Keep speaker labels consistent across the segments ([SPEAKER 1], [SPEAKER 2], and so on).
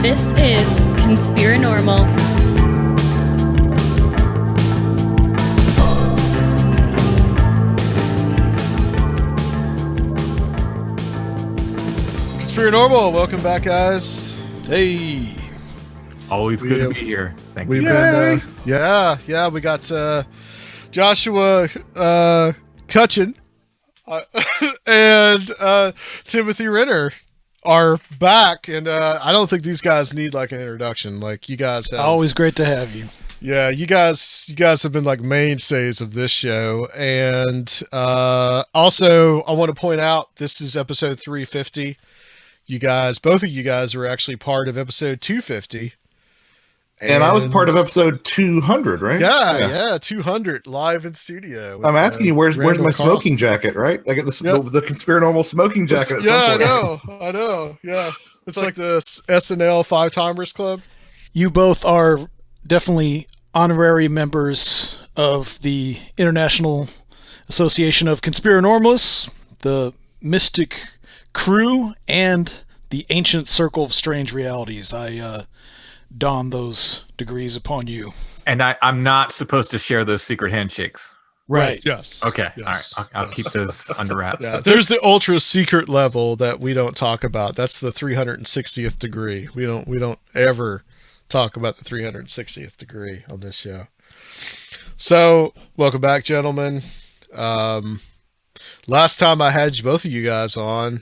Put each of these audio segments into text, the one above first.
[SPEAKER 1] This is Conspirinormal.
[SPEAKER 2] Conspirinormal, welcome back, guys. Hey.
[SPEAKER 3] Always good to be here. Thank you.
[SPEAKER 2] We've been, we got Joshua Cutchin and Timothy Renner are back, and I don't think these guys need like an introduction. Like you guys have.
[SPEAKER 4] Always great to have you.
[SPEAKER 2] Yeah, you guys have been like mainstays of this show, and also I want to point out this is episode 350. You guys, both of you guys were actually part of episode 250.
[SPEAKER 5] And I was part of episode 200, right?
[SPEAKER 2] Yeah, 200 live in studio.
[SPEAKER 5] I'm asking you, where's my smoking jacket, right? I get the Conspirinormal smoking jacket at some point.
[SPEAKER 2] I know. Yeah. It's like the SNL Five Timers Club.
[SPEAKER 4] You both are definitely honorary members of the International Association of Conspirinormalists, the Mystic Crew, and the Ancient Circle of Strange Realities. I don those degrees upon you.
[SPEAKER 3] And I'm not supposed to share those secret handshakes.
[SPEAKER 4] Right.
[SPEAKER 2] Yes.
[SPEAKER 3] Okay.
[SPEAKER 2] Yes.
[SPEAKER 3] All right. I'll keep those under wraps.
[SPEAKER 2] Yeah. There's the ultra secret level that we don't talk about. That's the 360th degree. We don't ever talk about the 360th degree on this show. So, welcome back, gentlemen. Last time I had both of you guys on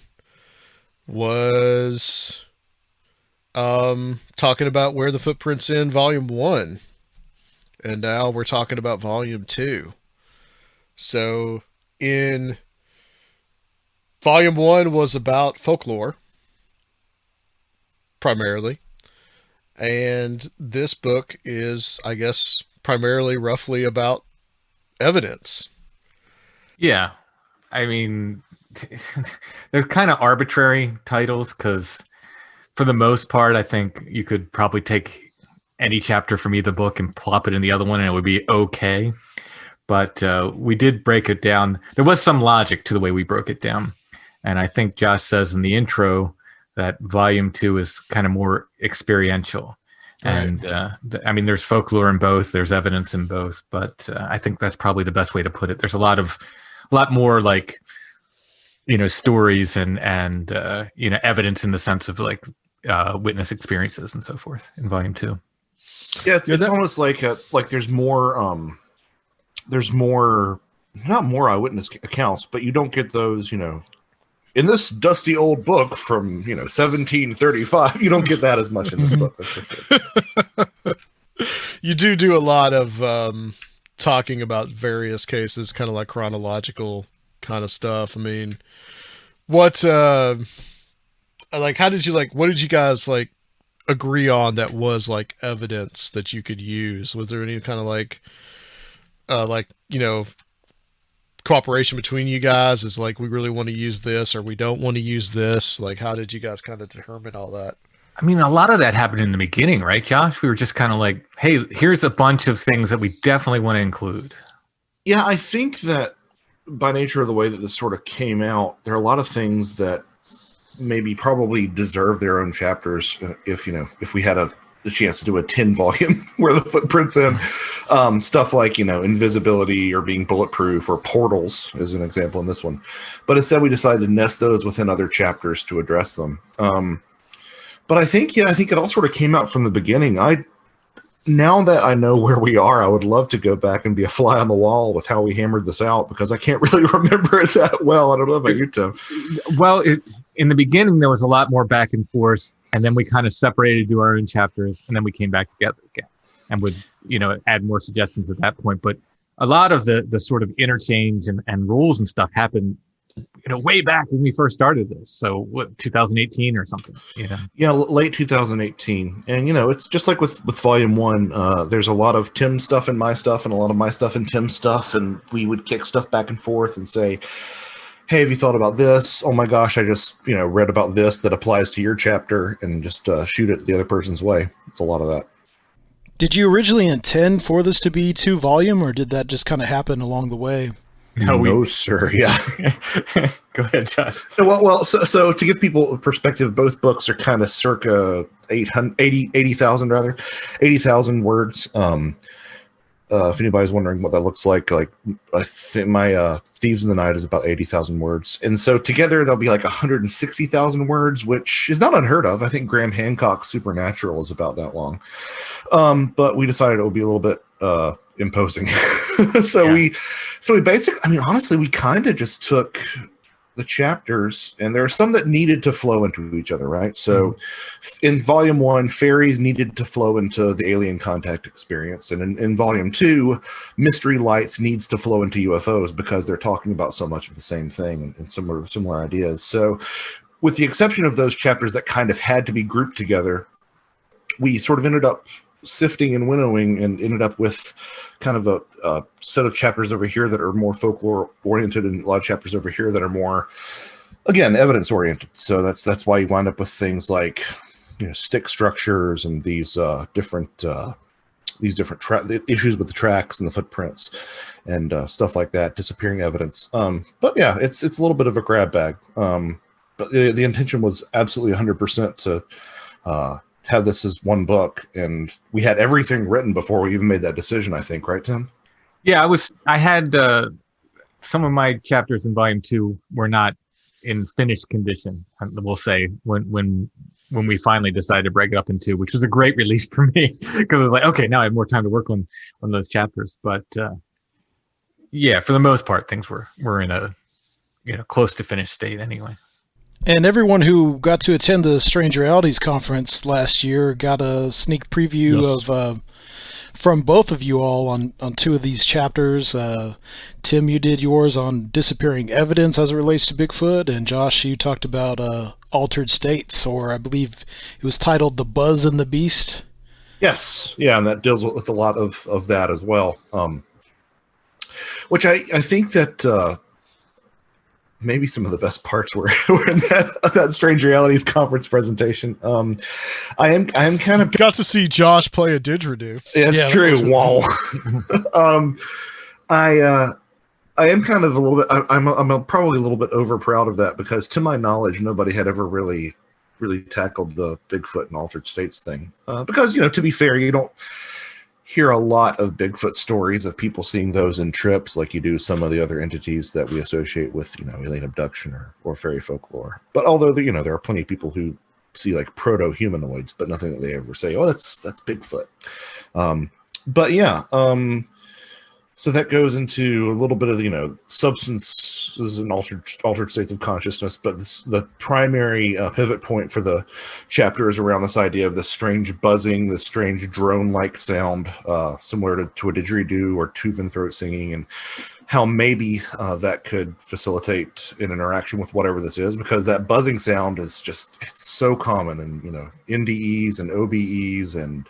[SPEAKER 2] was talking about Where the Footprints In Volume 1. And now we're talking about Volume 2. So in Volume 1 was about folklore, primarily. And this book is, I guess, primarily roughly about evidence.
[SPEAKER 3] Yeah. I mean, they're kind of arbitrary titles because for the most part, I think you could probably take any chapter from either book and plop it in the other one and it would be okay. But we did break it down. There was some logic to the way we broke it down. And I think Josh says in the intro that Volume 2 is kind of more experiential. Right. And I mean, there's folklore in both. There's evidence in both. But I think that's probably the best way to put it. There's a lot more like, stories and evidence in the sense of like witness experiences and so forth in Volume 2.
[SPEAKER 5] Yeah, it's almost like there's more not more eyewitness accounts, but you don't get those, in this dusty old book from 1735. You don't get that as much in this book. That's for sure.
[SPEAKER 2] You do a lot of talking about various cases, kind of like chronological kind of stuff. I mean, what how did you guys agree on that was like evidence that you could use? Was there any kind of cooperation between you guys? Is like, we really want to use this or we don't want to use this? Like, how did you guys kind of determine all that?
[SPEAKER 3] I mean, a lot of that happened in the beginning, right, Josh? We were just kind of like, hey, here's a bunch of things that we definitely want to include.
[SPEAKER 5] Yeah, I think that by nature of the way that this sort of came out, there are a lot of things that maybe probably deserve their own chapters if we had the chance to do a 10-volume Where the Footprints In. Stuff like, invisibility or being bulletproof or portals is an example in this one. But instead we decided to nest those within other chapters to address them. But I think it all sort of came out from the beginning. Now that I know where we are, I would love to go back and be a fly on the wall with how we hammered this out, because I can't really remember it that well. I don't know about you, Tim.
[SPEAKER 3] Well, in the beginning, there was a lot more back and forth, and then we kind of separated to our own chapters, and then we came back together again and would, add more suggestions at that point. But a lot of the sort of interchange and rules and stuff happened, way back when we first started this. So what, 2018 or something,
[SPEAKER 5] Yeah, late 2018. And, it's just like with Volume 1, there's a lot of Tim's stuff and my stuff and a lot of my stuff and Tim's stuff. And we would kick stuff back and forth and say, hey, have you thought about this? Oh my gosh, I just, read about this that applies to your chapter, and just shoot it the other person's way. It's a lot of that.
[SPEAKER 4] Did you originally intend for this to be 2-volume, or did that just kind of happen along the way?
[SPEAKER 5] No, sir. Yeah.
[SPEAKER 3] Go ahead, Josh.
[SPEAKER 5] So to give people a perspective, both books are kind of circa 80,000 rather, 80,000 words. If anybody's wondering what that looks like I think my Thieves in the Night is about 80,000 words, and so together they'll be like 160,000 words, which is not unheard of. I think Graham Hancock's Supernatural is about that long, but we decided it would be a little bit imposing. We basically, I mean, honestly, we kind of just took the chapters, and there are some that needed to flow into each other, right? So in volume 1, fairies needed to flow into the alien contact experience, and in volume 2, mystery lights needs to flow into UFOs because they're talking about so much of the same thing and similar ideas. So with the exception of those chapters that kind of had to be grouped together, we sort of ended up sifting and winnowing and ended up with kind of a set of chapters over here that are more folklore oriented, and a lot of chapters over here that are more, again, evidence oriented. So that's why you wind up with things like, stick structures and these different the issues with the tracks and the footprints and stuff like that, disappearing evidence. But yeah, it's a little bit of a grab bag. But the intention was absolutely 100% to have this as one book, and we had everything written before we even made that decision, I think, right, Tim?
[SPEAKER 3] Yeah, I had some of my chapters in volume 2 were not in finished condition, we'll say, when we finally decided to break it up in 2, which was a great relief for me, because I was like, okay, now I have more time to work on those chapters. But yeah, for the most part, things were in a close to finished state anyway.
[SPEAKER 4] And everyone who got to attend the Strange Realities conference last year got a sneak preview of from both of you all on 2 of these chapters. Tim, you did yours on disappearing evidence as it relates to Bigfoot, and Josh, you talked about altered states, or I believe it was titled The Buzz and the Beast.
[SPEAKER 5] Yes, yeah, and that deals with a lot of that as well. Which I think that maybe some of the best parts were in that Strange Realities conference presentation. I am kind of
[SPEAKER 2] got to see Josh play a didgeridoo.
[SPEAKER 5] It's true. Wow. I am kind of a little bit. I'm probably a little bit over proud of that, because to my knowledge, nobody had ever really tackled the Bigfoot and altered states thing. Because to be fair, you don't hear a lot of Bigfoot stories of people seeing those in trips like you do some of the other entities that we associate with, alien abduction or fairy folklore. But although there are plenty of people who see like proto-humanoids, but nothing that they ever say, oh, that's Bigfoot. But yeah, so that goes into a little bit of substances and altered states of consciousness. But the primary pivot point for the chapter is around this idea of this strange buzzing, this strange drone-like sound, similar to a didgeridoo or Tuvan throat singing, and how maybe that could facilitate an interaction with whatever this is, because that buzzing sound is it's so common in NDEs and OBEs and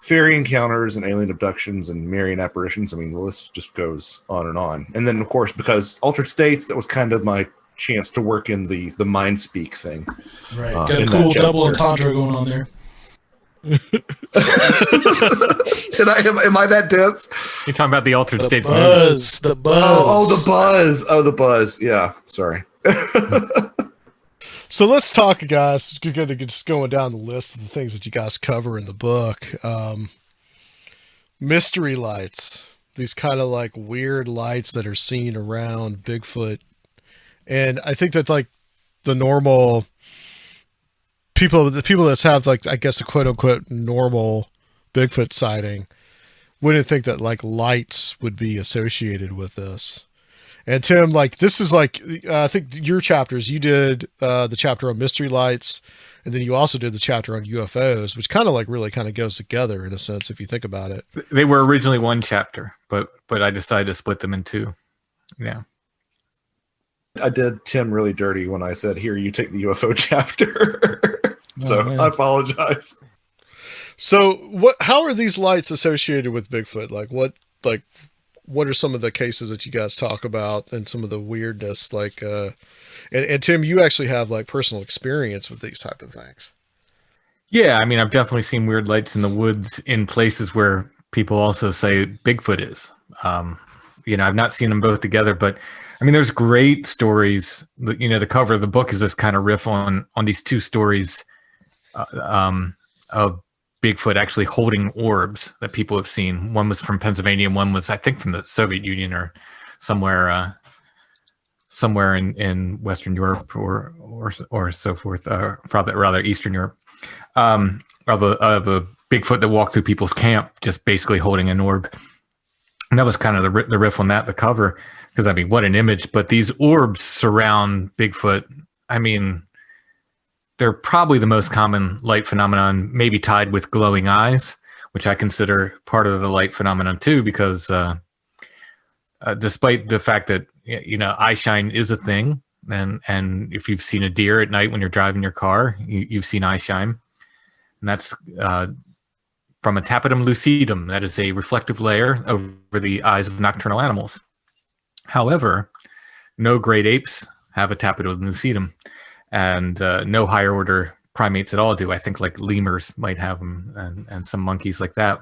[SPEAKER 5] fairy encounters and alien abductions and Marian apparitions. I mean, the list just goes on and on. And then, of course, because altered states, that was kind of my chance to work in the mind speak thing.
[SPEAKER 4] Right. Got a cool double entendre going on there.
[SPEAKER 5] Am I that dense?
[SPEAKER 3] You're talking about the altered states.
[SPEAKER 4] The buzz.
[SPEAKER 5] The buzz. Yeah. Sorry.
[SPEAKER 2] So let's talk, guys. Just going down the list of the things that you guys cover in the book. Mystery lights. These kind of like weird lights that are seen around Bigfoot. And I think that like the normal people, the people that have like, I guess, a quote unquote normal Bigfoot sighting wouldn't think that like lights would be associated with this. And Tim, like this is like, I think your chapters, you did the chapter on mystery lights, and then you also did the chapter on UFOs, which kind of like really kind of goes together in a sense, if you think about it.
[SPEAKER 3] They were originally one chapter, but I decided to split them in 2. Yeah.
[SPEAKER 5] I did Tim really dirty when I said, here, you take the UFO chapter. So I apologize.
[SPEAKER 2] So how are these lights associated with Bigfoot? What are some of the cases that you guys talk about and some of the weirdness? Like, and Tim, you actually have like personal experience with these type of things.
[SPEAKER 3] Yeah. I mean, I've definitely seen weird lights in the woods in places where people also say Bigfoot is. I've not seen them both together, but I mean, there's great stories. The cover of the book is this kind of riff on these two stories of Bigfoot actually holding orbs that people have seen. One was from Pennsylvania, and one was, I think, from the Soviet Union or somewhere in Western Europe or so forth, rather Eastern Europe, of a Bigfoot that walked through people's camp, just basically holding an orb. And that was kind of the riff on that, the cover, because I mean, what an image! But these orbs surround Bigfoot. I mean, they're probably the most common light phenomenon, maybe tied with glowing eyes, which I consider part of the light phenomenon too, because despite the fact that eye shine is a thing, and if you've seen a deer at night when you're driving your car, you've seen eye shine, and that's from a tapetum lucidum. That is a reflective layer over the eyes of nocturnal animals. However, no great apes have a tapetum lucidum, and no higher order primates at all do. I think like lemurs might have them, and some monkeys like that,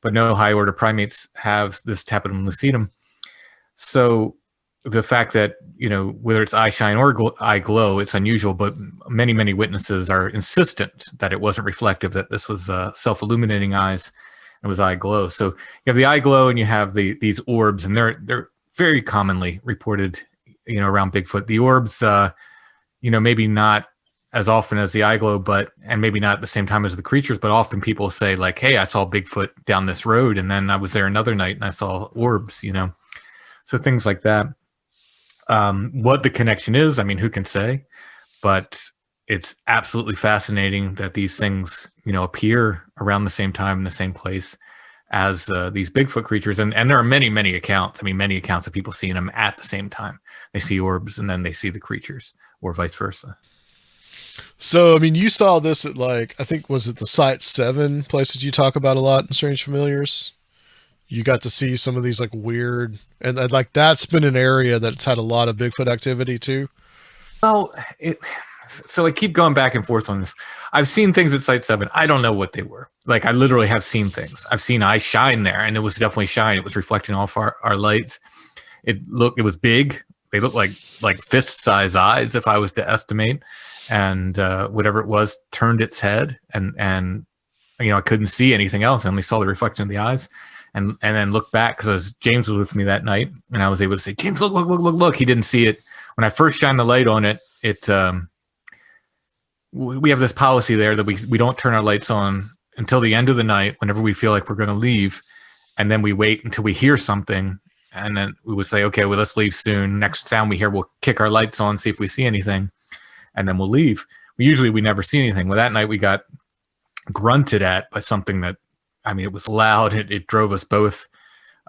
[SPEAKER 3] but no high order primates have this tapetum lucidum. So the fact that, whether it's eye shine or eye glow, it's unusual, but many, many witnesses are insistent that it wasn't reflective, that this was self-illuminating eyes. It was eye glow. So you have the eye glow and you have these orbs, and they're very commonly reported, around Bigfoot. The orbs, maybe not as often as the eye glow, and maybe not at the same time as the creatures, but often people say like, hey, I saw Bigfoot down this road, and then I was there another night and I saw orbs, So things like that. What the connection is, I mean, who can say? But it's absolutely fascinating that these things, appear around the same time in the same place as these Bigfoot creatures. And there are many, many accounts. I mean, many accounts of people seeing them at the same time. They see orbs and then they see the creatures, or vice versa.
[SPEAKER 2] So, I mean, you saw this at I think, was it the Site 7 places you talk about a lot in Strange Familiars? You got to see some of these weird, and that's been an area that's had a lot of Bigfoot activity too.
[SPEAKER 3] Well, so I keep going back and forth on this. I've seen things at Site 7. I don't know what they were. I literally have seen things. I've seen eyes shine there, and it was definitely shine. It was reflecting off our lights. It was big. They looked like fist-size eyes, if I was to estimate. And whatever it was turned its head, and I couldn't see anything else. I only saw the reflection of the eyes. And then look back, because James was with me that night, and I was able to say, James, look. He didn't see it. When I first shined the light on it, we have this policy there that we don't turn our lights on until the end of the night whenever we feel like we're going to leave. And then we wait until we hear something, and then we would say, okay, well, let's leave soon. Next sound we hear, we'll kick our lights on, see if we see anything, and then we'll leave. We never see anything. Well, that night we got grunted at by something that, I mean, it was loud. It drove us both.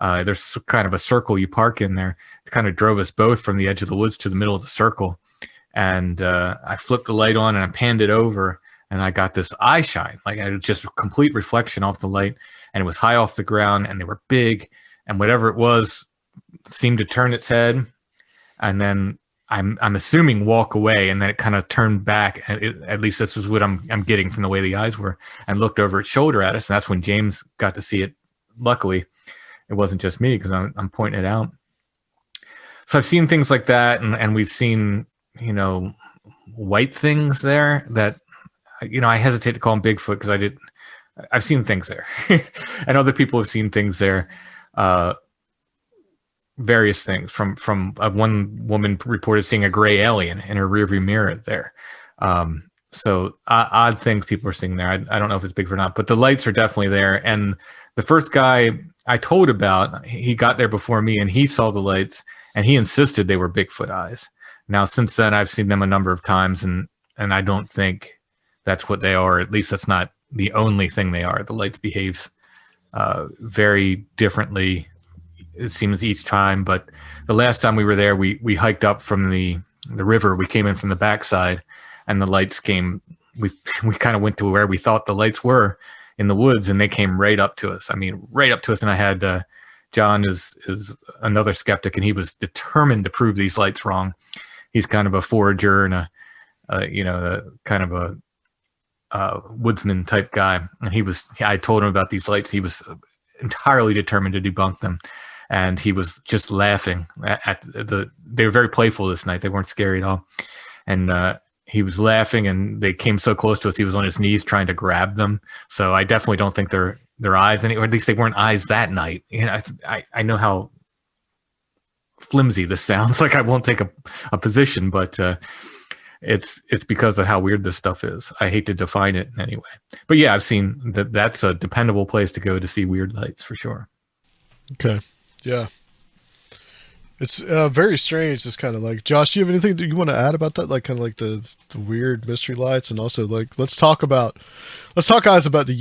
[SPEAKER 3] There's kind of a circle you park in there. It kind of drove us both from the edge of the woods to the middle of the circle. And I flipped the light on and I panned it over, and I got this eye shine. I just a complete reflection off the light, and it was high off the ground, and they were big, and whatever it was seemed to turn its head, and then I'm assuming walk away, and then it kind of turned back. And at least this is what I'm getting from the way the eyes were, and looked over its shoulder at us. And that's when James got to see it. Luckily, it wasn't just me, because I'm pointing it out. So I've seen things like that, and we've seen, white things there that, I hesitate to call them Bigfoot, because I've seen things there, and other people have seen things there. Various things from one woman reported seeing a gray alien in her rearview mirror there. So odd things people are seeing there. I don't know if it's Bigfoot or not, but the lights are definitely there. And the first guy I told about, he got there before me, and he saw the lights, and he insisted they were Bigfoot eyes. Now, since then, I've seen them a number of times, and I don't think that's what they are. At least that's not the only thing they are. The lights behave very differently, it seems, each time. But the last time we were there, we hiked up from the river. We came in from the backside, and the lights came. We kind of went to where we thought the lights were in the woods, and they came right up to us. I mean, right up to us. And I had John is another skeptic, and he was determined to prove these lights wrong. He's kind of a forager and a kind of a woodsman type guy. And I told him about these lights. He was entirely determined to debunk them. and he was just laughing at the. They were very playful this night. They weren't scary at all, and he was laughing, and they came so close to us. He was on his knees trying to grab them. So I definitely don't think they're eyes, or at least they weren't eyes that night. You know, I know how flimsy this sounds. Like I won't take a position, but it's because of how weird this stuff is. I hate to define it in any way, but yeah, I've seen that. That's a dependable place to go to see weird lights for sure.
[SPEAKER 2] Okay, yeah. It's very strange. It's kind of like, Josh, do you have anything that you want to add about that? Like, kind of like the weird mystery lights, and also like let's talk guys about the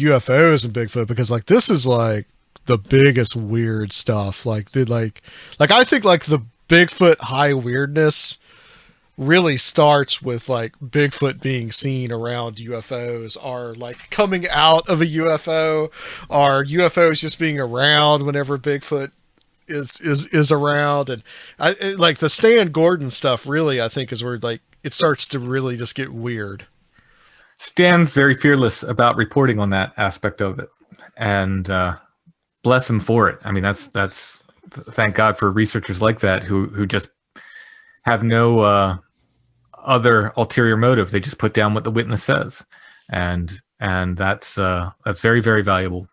[SPEAKER 2] UFOs and Bigfoot, because like this is like the biggest weird stuff. Like I think like the Bigfoot high weirdness really starts with like Bigfoot being seen around UFOs, or like coming out of a UFO, or UFOs just being around whenever Bigfoot is around. And like the Stan Gordon stuff really, I think, is where like it starts to really just get weird.
[SPEAKER 3] Stan's very fearless about reporting on that aspect of it, and bless him for it. I mean, that's thank God for researchers like that who just have no other ulterior motive. They just put down what the witness says, and that's very, very valuable.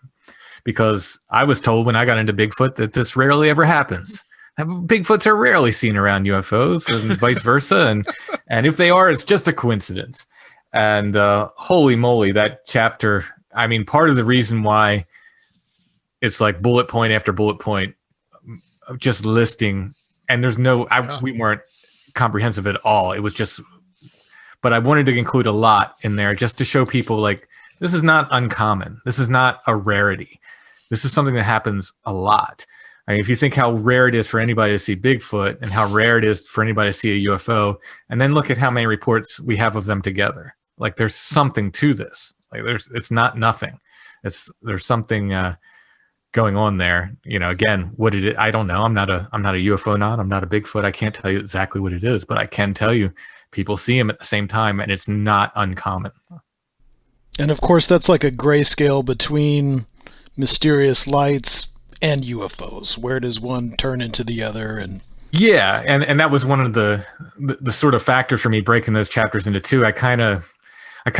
[SPEAKER 3] Because I was told when I got into Bigfoot that this rarely ever happens. Bigfoots are rarely seen around UFOs, and vice versa. And if they are, it's just a coincidence. And holy moly, that chapter, I mean, part of the reason why it's like bullet point after bullet point of just listing, and there's we weren't comprehensive at all. It was just, but I wanted to include a lot in there just to show people like, this is not uncommon. This is not a rarity. This is something that happens a lot. I mean, if you think how rare it is for anybody to see Bigfoot and how rare it is for anybody to see a UFO, and then look at how many reports we have of them together. Like there's something to this. Like it's not nothing. There's something going on there. You know, again, what it is, I don't know. I'm not a UFO nut. I'm not a Bigfoot. I can't tell you exactly what it is, but I can tell you people see them at the same time, and it's not uncommon.
[SPEAKER 4] And of course, that's like a grayscale between mysterious lights and UFOs. Where does one turn into the other? And
[SPEAKER 3] yeah, and that was one of the sort of factors for me breaking those chapters into two. I kind of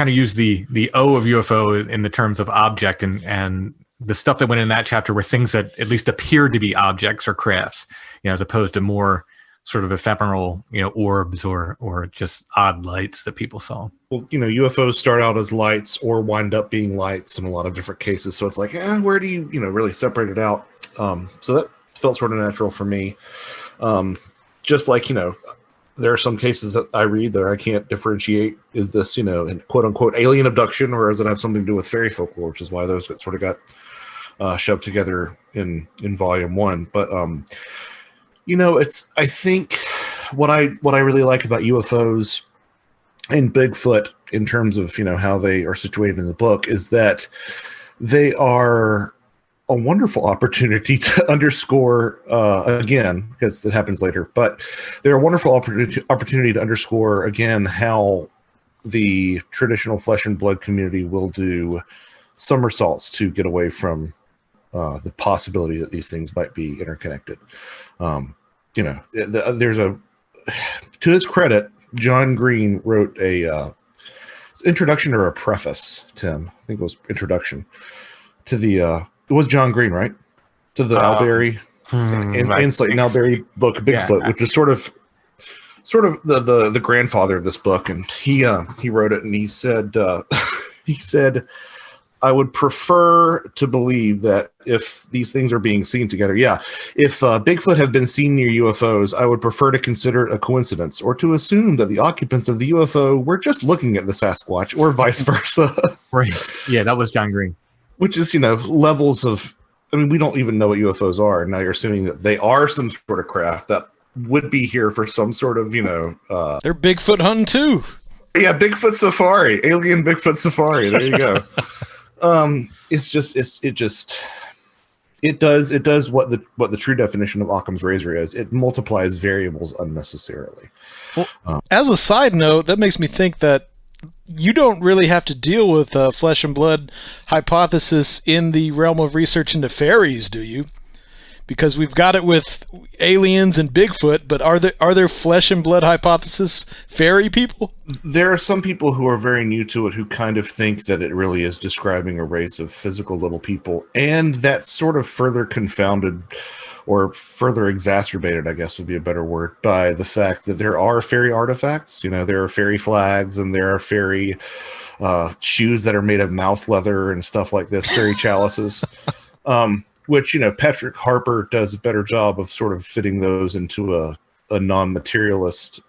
[SPEAKER 3] use the O of UFO in the terms of object, and the stuff that went in that chapter were things that at least appeared to be objects or crafts, you know, as opposed to more sort of ephemeral, you know, orbs or just odd lights that people saw.
[SPEAKER 5] Well, you know, UFOs start out as lights or wind up being lights in a lot of different cases. So it's like, where do you really separate it out? So that felt sort of natural for me. Just like, you know, there are some cases that I read that I can't differentiate. Is this, you know, an quote unquote alien abduction, or does it have something to do with fairy folklore, which is why those sort of got shoved together in volume one. But, you know, I think what I really like about UFOs and Bigfoot in terms of, you know, how they are situated in the book is that they are a wonderful opportunity to underscore, again, because it happens later, but they're a wonderful opportunity to underscore, again, how the traditional flesh and blood community will do somersaults to get away from the possibility that these things might be interconnected. You know, there's to his credit, John Green wrote a introduction or a preface, Tim. I think it was introduction to the, it was John Green, right? To the Alberry, Insight and Alberry book, Bigfoot, which is sort of the grandfather of this book. And he wrote it, and he said, I would prefer to believe that if these things are being seen together, if Bigfoot have been seen near UFOs, I would prefer to consider it a coincidence, or to assume that the occupants of the UFO were just looking at the Sasquatch, or vice versa.
[SPEAKER 3] Right. Yeah, that was John Green.
[SPEAKER 5] Which is, you know, levels of, I mean, we don't even know what UFOs are. And now you're assuming that they are some sort of craft that would be here for some sort of, you know.
[SPEAKER 4] They're Bigfoot hunting too.
[SPEAKER 5] Yeah, Bigfoot safari, alien Bigfoot safari. There you go. It does what the true definition of Occam's razor is. It multiplies variables unnecessarily.
[SPEAKER 4] Well, as a side note, that makes me think that you don't really have to deal with flesh and blood hypothesis in the realm of research into fairies, do you? Because we've got it with aliens and Bigfoot, but are there flesh and blood hypothesis fairy people?
[SPEAKER 5] There are some people who are very new to it who kind of think that it really is describing a race of physical little people, and that's sort of further confounded or further exacerbated, I guess would be a better word, by the fact that there are fairy artifacts. You know, there are fairy flags and there are fairy shoes that are made of mouse leather and stuff like this, fairy chalices, which, you know, Patrick Harper does a better job of sort of fitting those into a non-materialist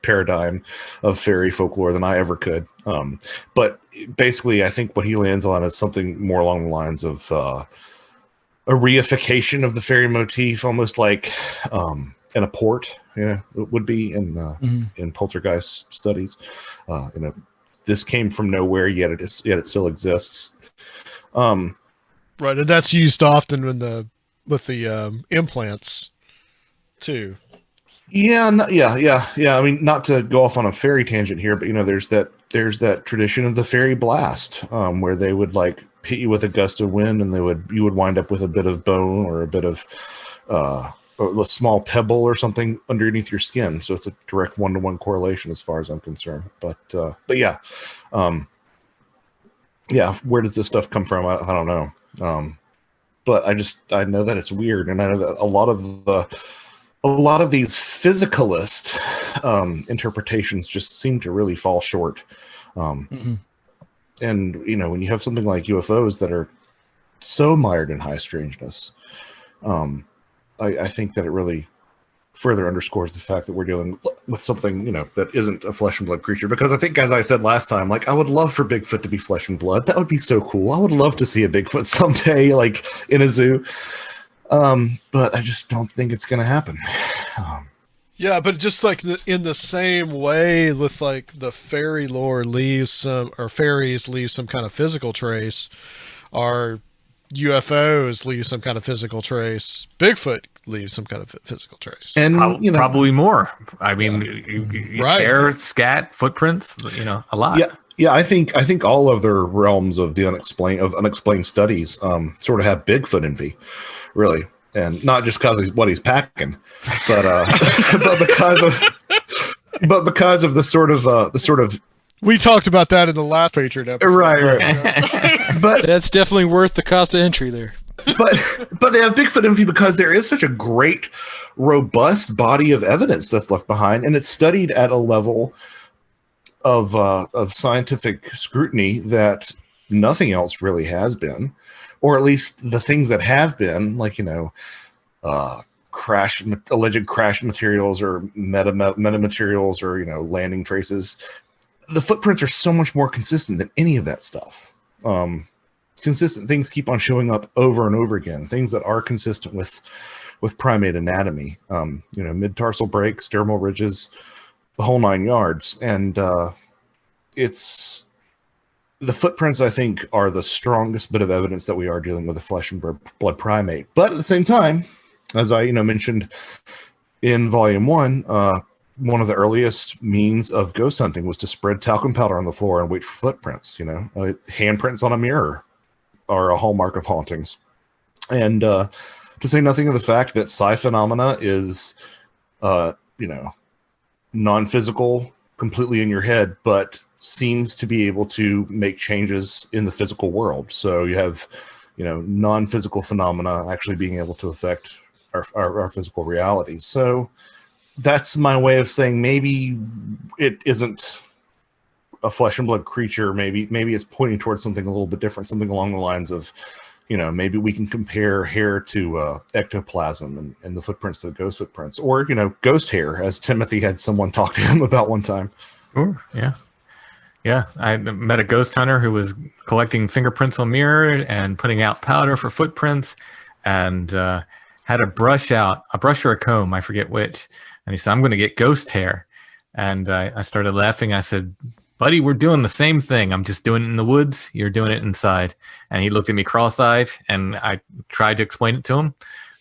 [SPEAKER 5] paradigm of fairy folklore than I ever could. But basically, I think what he lands on is something more along the lines of a reification of the fairy motif, almost like in a port, it would be in poltergeist studies. You know, this came from nowhere, yet it still exists.
[SPEAKER 2] Right, and that's used often with the implants too.
[SPEAKER 5] Yeah. I mean, not to go off on a fairy tangent here, but you know, there's that tradition of the fairy blast, where they would like hit you with a gust of wind, and you would wind up with a bit of bone or a bit of a small pebble or something underneath your skin. So it's a direct 1-to-1 correlation as far as I'm concerned. But yeah, where does this stuff come from? I don't know. But I know that it's weird, and I know that a lot of these physicalist interpretations just seem to really fall short. And, you know, when you have something like UFOs that are so mired in high strangeness, I think that it really further underscores the fact that we're dealing with something, you know, that isn't a flesh and blood creature. Because I think, as I said last time, like, I would love for Bigfoot to be flesh and blood. That would be so cool. I would love to see a Bigfoot someday, like in a zoo. But I just don't think it's going to happen.
[SPEAKER 2] Yeah, but just like in the same way with like the fairy lore fairies leave some kind of physical trace, or UFOs leave some kind of physical trace, Bigfoot leaves some kind of physical trace.
[SPEAKER 5] And, you know,
[SPEAKER 3] probably more. I mean,
[SPEAKER 2] Right.
[SPEAKER 3] Air, scat, footprints, you know, a lot.
[SPEAKER 5] Yeah, I think all of their realms of the unexplained studies sort of have Bigfoot envy, really, and not just because of what he's packing, but but because of the sort of
[SPEAKER 2] We talked about that in the last Patriot episode.
[SPEAKER 5] right. But
[SPEAKER 4] That's definitely worth the cost of entry there.
[SPEAKER 5] but they have Bigfoot envy because there is such a great, robust body of evidence that's left behind, and it's studied at a level of scientific scrutiny that nothing else really has been, or at least the things that have been, like, you know, alleged crash materials or meta materials, or, you know, landing traces. The footprints are so much more consistent than any of that stuff. Consistent things keep on showing up over and over again. Things that are consistent with primate anatomy. You know, mid-tarsal breaks, dermal ridges, the whole 9 yards. And it's the footprints, I think, are the strongest bit of evidence that we are dealing with a flesh and blood primate. But at the same time, as I mentioned in Volume 1, one of the earliest means of ghost hunting was to spread talcum powder on the floor and wait for footprints. You know, handprints on a mirror are a hallmark of hauntings. And to say nothing of the fact that psi phenomena is, you know, non-physical, completely in your head, but seems to be able to make changes in the physical world. So you have, you know, non-physical phenomena actually being able to affect our physical reality. So that's my way of saying maybe it isn't a flesh and blood creature. Maybe it's pointing towards something a little bit different, something along the lines of, you know, maybe we can compare hair to ectoplasm and the footprints to the ghost footprints, or, you know, ghost hair, as Timothy had someone talk to him about one time.
[SPEAKER 3] Sure, yeah. Yeah, I met a ghost hunter who was collecting fingerprints on mirror and putting out powder for footprints, and had a brush or a comb, I forget which. And he said, "I'm going to get ghost hair." And I started laughing. I said, "Buddy, we're doing the same thing. I'm just doing it in the woods. You're doing it inside." And he looked at me cross-eyed, and I tried to explain it to him.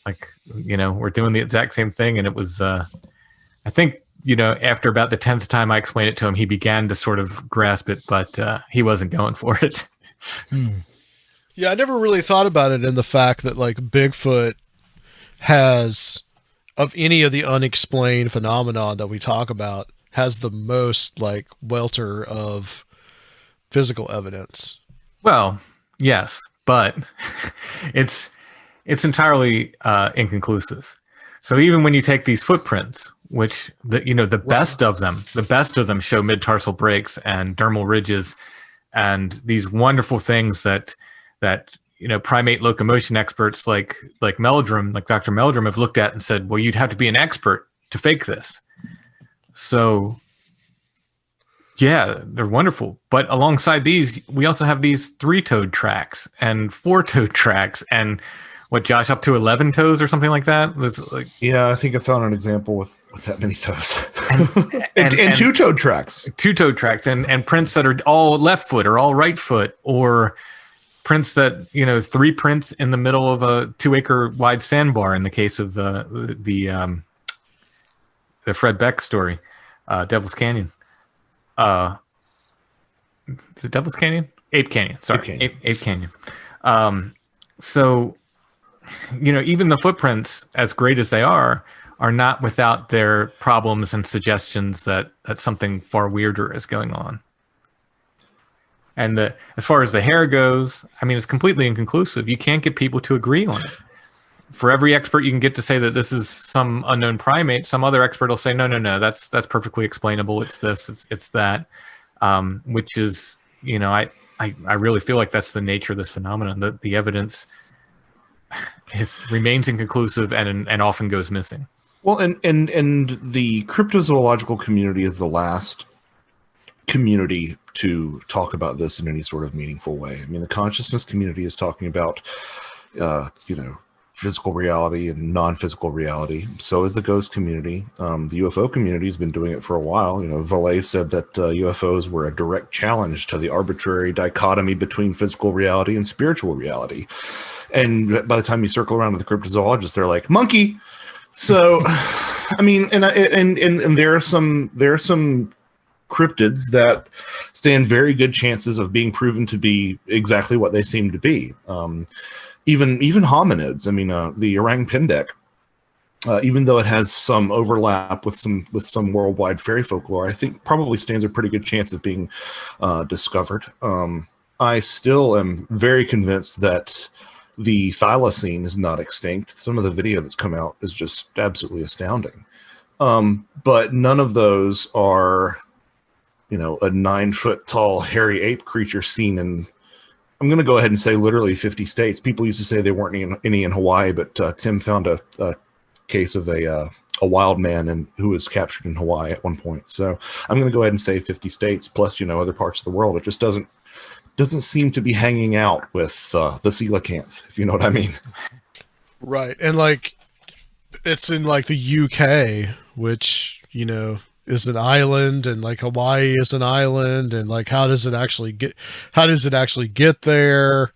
[SPEAKER 3] Like, you know, we're doing the exact same thing. And it was, I think, you know, after about the 10th time I explained it to him, he began to sort of grasp it, but he wasn't going for it.
[SPEAKER 2] Yeah, Yeah, I never really thought about it in the fact that like Bigfoot has, of any of the unexplained phenomenon that we talk about, has the most like welter of physical evidence.
[SPEAKER 3] Well, yes, but it's entirely inconclusive. So even when you take these footprints, which the best of them show mid-tarsal breaks and dermal ridges and these wonderful things that primate locomotion experts like Meldrum, like Dr. Meldrum, have looked at and said, well, you'd have to be an expert to fake this. So yeah, they're wonderful. But alongside these, we also have these 3-toed tracks and 4-toed tracks and what, Josh, up to 11 toes or something like that?
[SPEAKER 5] Yeah, I think I found an example with that many toes. and 2-toed tracks.
[SPEAKER 3] 2-toed tracks and prints that are all left foot or all right foot, or prints that, 3 prints in the middle of a 2-acre wide sandbar in the case of the Fred Beck story, Devil's Canyon. Is it Devil's Canyon? Ape Canyon. Sorry, Ape Canyon. So, even the footprints, as great as they are not without their problems and suggestions that something far weirder is going on. And as far as the hair goes, I mean, it's completely inconclusive. You can't get people to agree on it. For every expert you can get to say that this is some unknown primate, some other expert will say, no, that's perfectly explainable. It's this, it's that, which is, I really feel like that's the nature of this phenomenon. The evidence remains inconclusive and often goes missing.
[SPEAKER 5] Well, and the cryptozoological community is the last community to talk about this in any sort of meaningful way. I mean, the consciousness community is talking about, physical reality and non-physical reality. So is the ghost community. The UFO community has been doing it for a while. Vallée said that UFOs were a direct challenge to the arbitrary dichotomy between physical reality and spiritual reality. And by the time you circle around to the cryptozoologists, they're like, monkey. So, I mean, and there are some cryptids that stand very good chances of being proven to be exactly what they seem to be. Even hominids. I mean, the orang pendek, even though it has some overlap with some worldwide fairy folklore, I think probably stands a pretty good chance of being discovered. I still am very convinced that the thylacine is not extinct. Some of the video that's come out is just absolutely astounding. But none of those are, a 9-foot tall hairy ape creature seen in, I'm going to go ahead and say literally 50 states. People used to say there weren't any in Hawaii, but Tim found a case of a wild man who was captured in Hawaii at one point. So I'm going to go ahead and say 50 states plus, other parts of the world. It just doesn't seem to be hanging out with the coelacanth, if you know what I mean.
[SPEAKER 2] Right. And like, it's in like the UK, which, is an island, and like Hawaii is an island, and like how does it actually get there?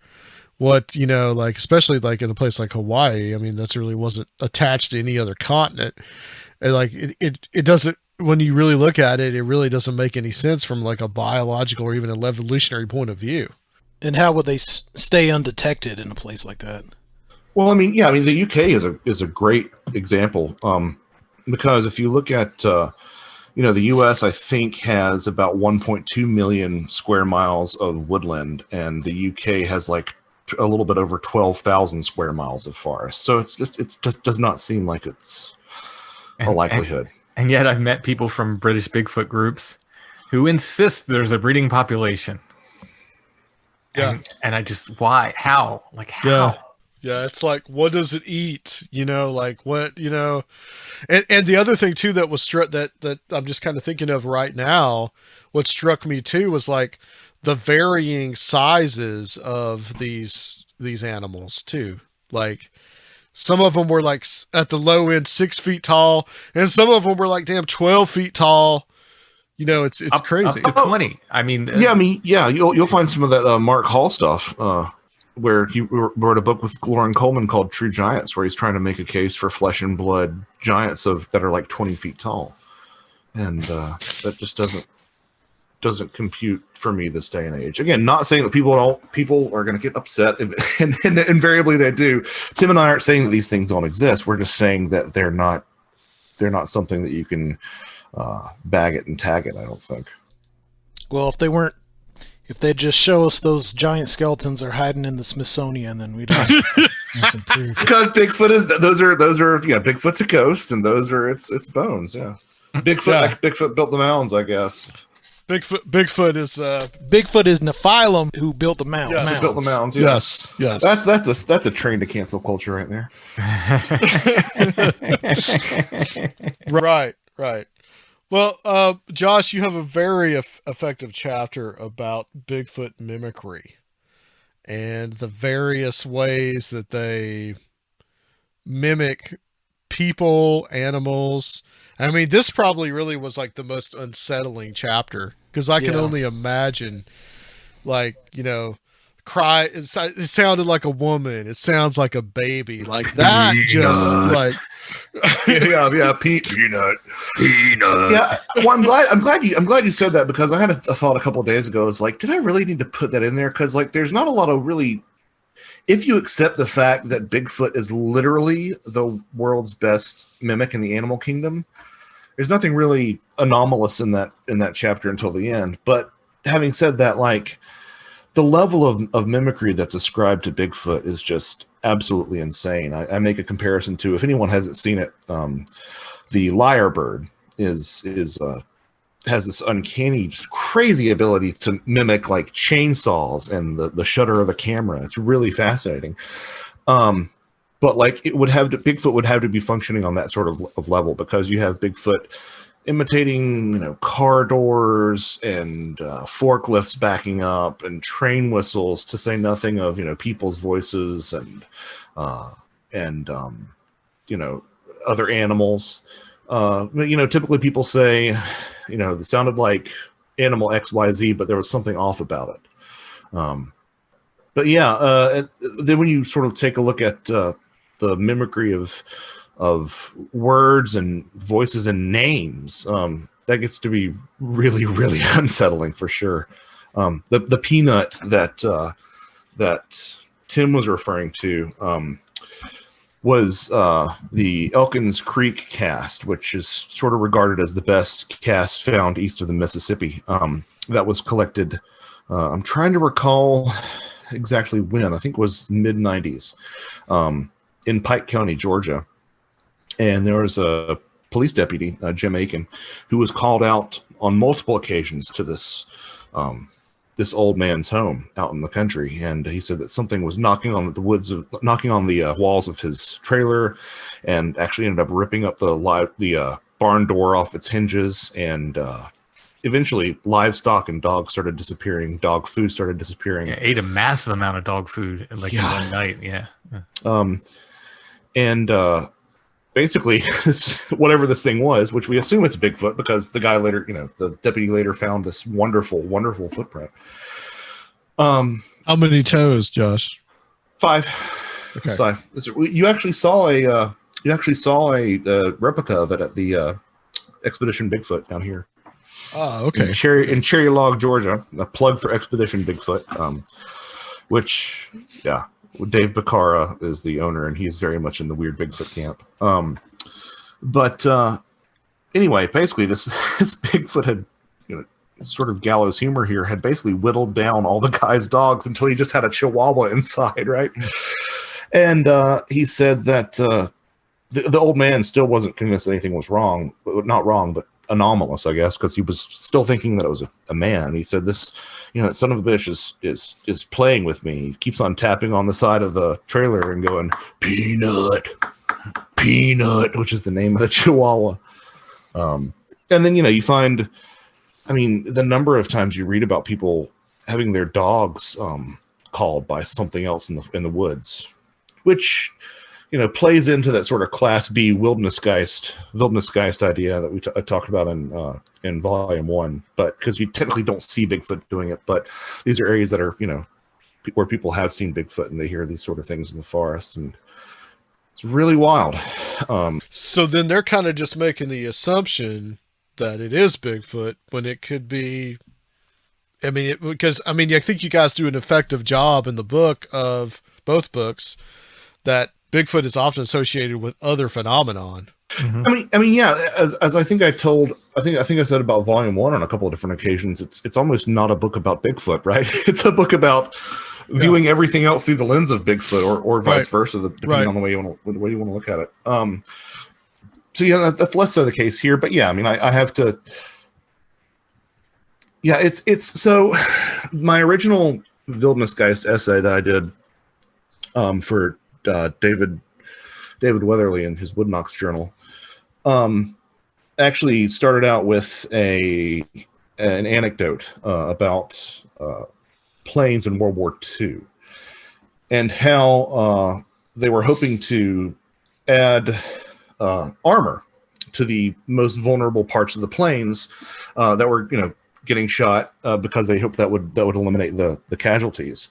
[SPEAKER 2] What, like especially like in a place like Hawaii, I mean, that's really wasn't attached to any other continent. And like it doesn't, when you really look at it, it really doesn't make any sense from like a biological or even an evolutionary point of view.
[SPEAKER 4] And how would they stay undetected in a place like that?
[SPEAKER 5] Well, I mean, the UK is a great example, because if you look at the U.S., I think, has about 1.2 million square miles of woodland, and the U.K. has like a little bit over 12,000 square miles of forest. So it just does not seem like it's a likelihood.
[SPEAKER 3] And yet I've met people from British Bigfoot groups who insist there's a breeding population.
[SPEAKER 2] Yeah.
[SPEAKER 3] And I just, why? How? Like, how?
[SPEAKER 2] Yeah. Yeah, it's like, what does it eat? Like what, and the other thing too that was struck that I'm just kind of thinking of right now, what struck me too was like the varying sizes of these animals too. Like some of them were like at the low end 6 feet tall, and some of them were like damn 12 feet tall. It's crazy.
[SPEAKER 3] Up to 20. I mean,
[SPEAKER 5] you'll find some of that Mark Hall stuff. Where he wrote a book with Lauren Coleman called True Giants, where he's trying to make a case for flesh and blood giants that are like 20 feet tall. And that just doesn't doesn't compute for me this day and age. Again, not saying that people are going to get upset, and invariably they do. Tim and I aren't saying that these things don't exist. We're just saying that they're not something that you can bag it and tag it. I don't think.
[SPEAKER 4] Well, if they just show us those giant skeletons are hiding in the Smithsonian, then we'd have some proof.
[SPEAKER 5] Because Bigfoot Bigfoot's a ghost, and those are its bones. Yeah, Bigfoot built the mounds, I guess.
[SPEAKER 2] Bigfoot is
[SPEAKER 4] Nephilim who built the mounds.
[SPEAKER 2] Yes.
[SPEAKER 5] Who built the mounds? Yeah.
[SPEAKER 2] Yes.
[SPEAKER 5] That's a train to cancel culture right there.
[SPEAKER 2] Right. Well, Josh, you have a very effective chapter about Bigfoot mimicry and the various ways that they mimic people, animals. I mean, this probably really was like the most unsettling chapter because I can only imagine, like, cry. It sounded like a woman. It sounds like a baby. Like that. Just like.
[SPEAKER 5] Yeah, peanut. Yeah, well, I'm glad you said that, because I had a thought a couple of days ago. It's like, did I really need to put that in there? Because like, there's not a lot of really. If you accept the fact that Bigfoot is literally the world's best mimic in the animal kingdom, there's nothing really anomalous in that chapter until the end. But having said that, like, the level of mimicry that's ascribed to Bigfoot is just absolutely insane. I make a comparison to, if anyone hasn't seen it, the lyrebird has this uncanny, just crazy ability to mimic like chainsaws and the shutter of a camera. It's really fascinating. But like, Bigfoot would have to be functioning on that sort of level, because you have Bigfoot imitating, car doors and forklifts backing up and train whistles, to say nothing of, people's voices and other animals. Typically people say, it sounded like animal XYZ, but there was something off about it. But yeah, then when you sort of take a look at the mimicry of words and voices and names, that gets to be really, really unsettling for sure. The peanut that Tim was referring to was the Elkins Creek cast, which is sort of regarded as the best cast found east of the Mississippi. That was collected, I'm trying to recall exactly when, I think it was mid-90s, in Pike County, Georgia. And there was a police deputy, Jim Aiken, who was called out on multiple occasions to this old man's home out in the country, and he said that something was knocking on the walls of his trailer, and actually ended up ripping up the barn door off its hinges, and eventually livestock and dogs started disappearing. Dog food started disappearing.
[SPEAKER 3] Yeah, ate a massive amount of dog food in one night. Yeah.
[SPEAKER 5] Basically, whatever this thing was, which we assume it's Bigfoot, because the guy later, the deputy later found this wonderful, wonderful footprint.
[SPEAKER 2] How many toes, Josh?
[SPEAKER 5] 5.
[SPEAKER 2] Okay.
[SPEAKER 5] It's 5. You actually saw a replica of it at the Expedition Bigfoot down here.
[SPEAKER 2] Oh, okay.
[SPEAKER 5] In Cherry Log, Georgia. A plug for Expedition Bigfoot, which, yeah. Dave Bacara is the owner, and he's very much in the weird Bigfoot camp. But anyway, basically, this Bigfoot had, sort of gallows humor here, had basically whittled down all the guy's dogs until he just had a Chihuahua inside, right? And he said that the old man still wasn't convinced anything was wrong, not wrong, but anomalous, I guess, because he was still thinking that it was a man. He said, this, that son of a bitch is playing with me. He keeps on tapping on the side of the trailer and going, peanut, which is the name of the Chihuahua. And then, you find, the number of times you read about people having their dogs called by something else in the woods, which, plays into that sort of Class B Wildnisgeist idea that we talked about in Volume 1. But because you technically don't see Bigfoot doing it, but these are areas that are, where people have seen Bigfoot and they hear these sort of things in the forest, and it's really wild.
[SPEAKER 2] So then they're kind of just making the assumption that it is Bigfoot when it could be I mean, I think you guys do an effective job in the book of both books that Bigfoot is often associated with other phenomenon.
[SPEAKER 3] Mhm.
[SPEAKER 5] I mean, yeah. As I think I told, I think I said about Volume 1 on a couple of different occasions. It's almost not a book about Bigfoot, right? It's a book about viewing everything else through the lens of Bigfoot, or vice versa, depending on the way you want to look at it. So yeah, that's less so the case here. But yeah, I mean, I have to. Yeah, it's so my original Wildnisgeist essay that I did for David Weatherly in his Woodnox journal actually started out with an anecdote about planes in World War II and how they were hoping to add armor to the most vulnerable parts of the planes that were, getting shot because they hoped that would eliminate the casualties.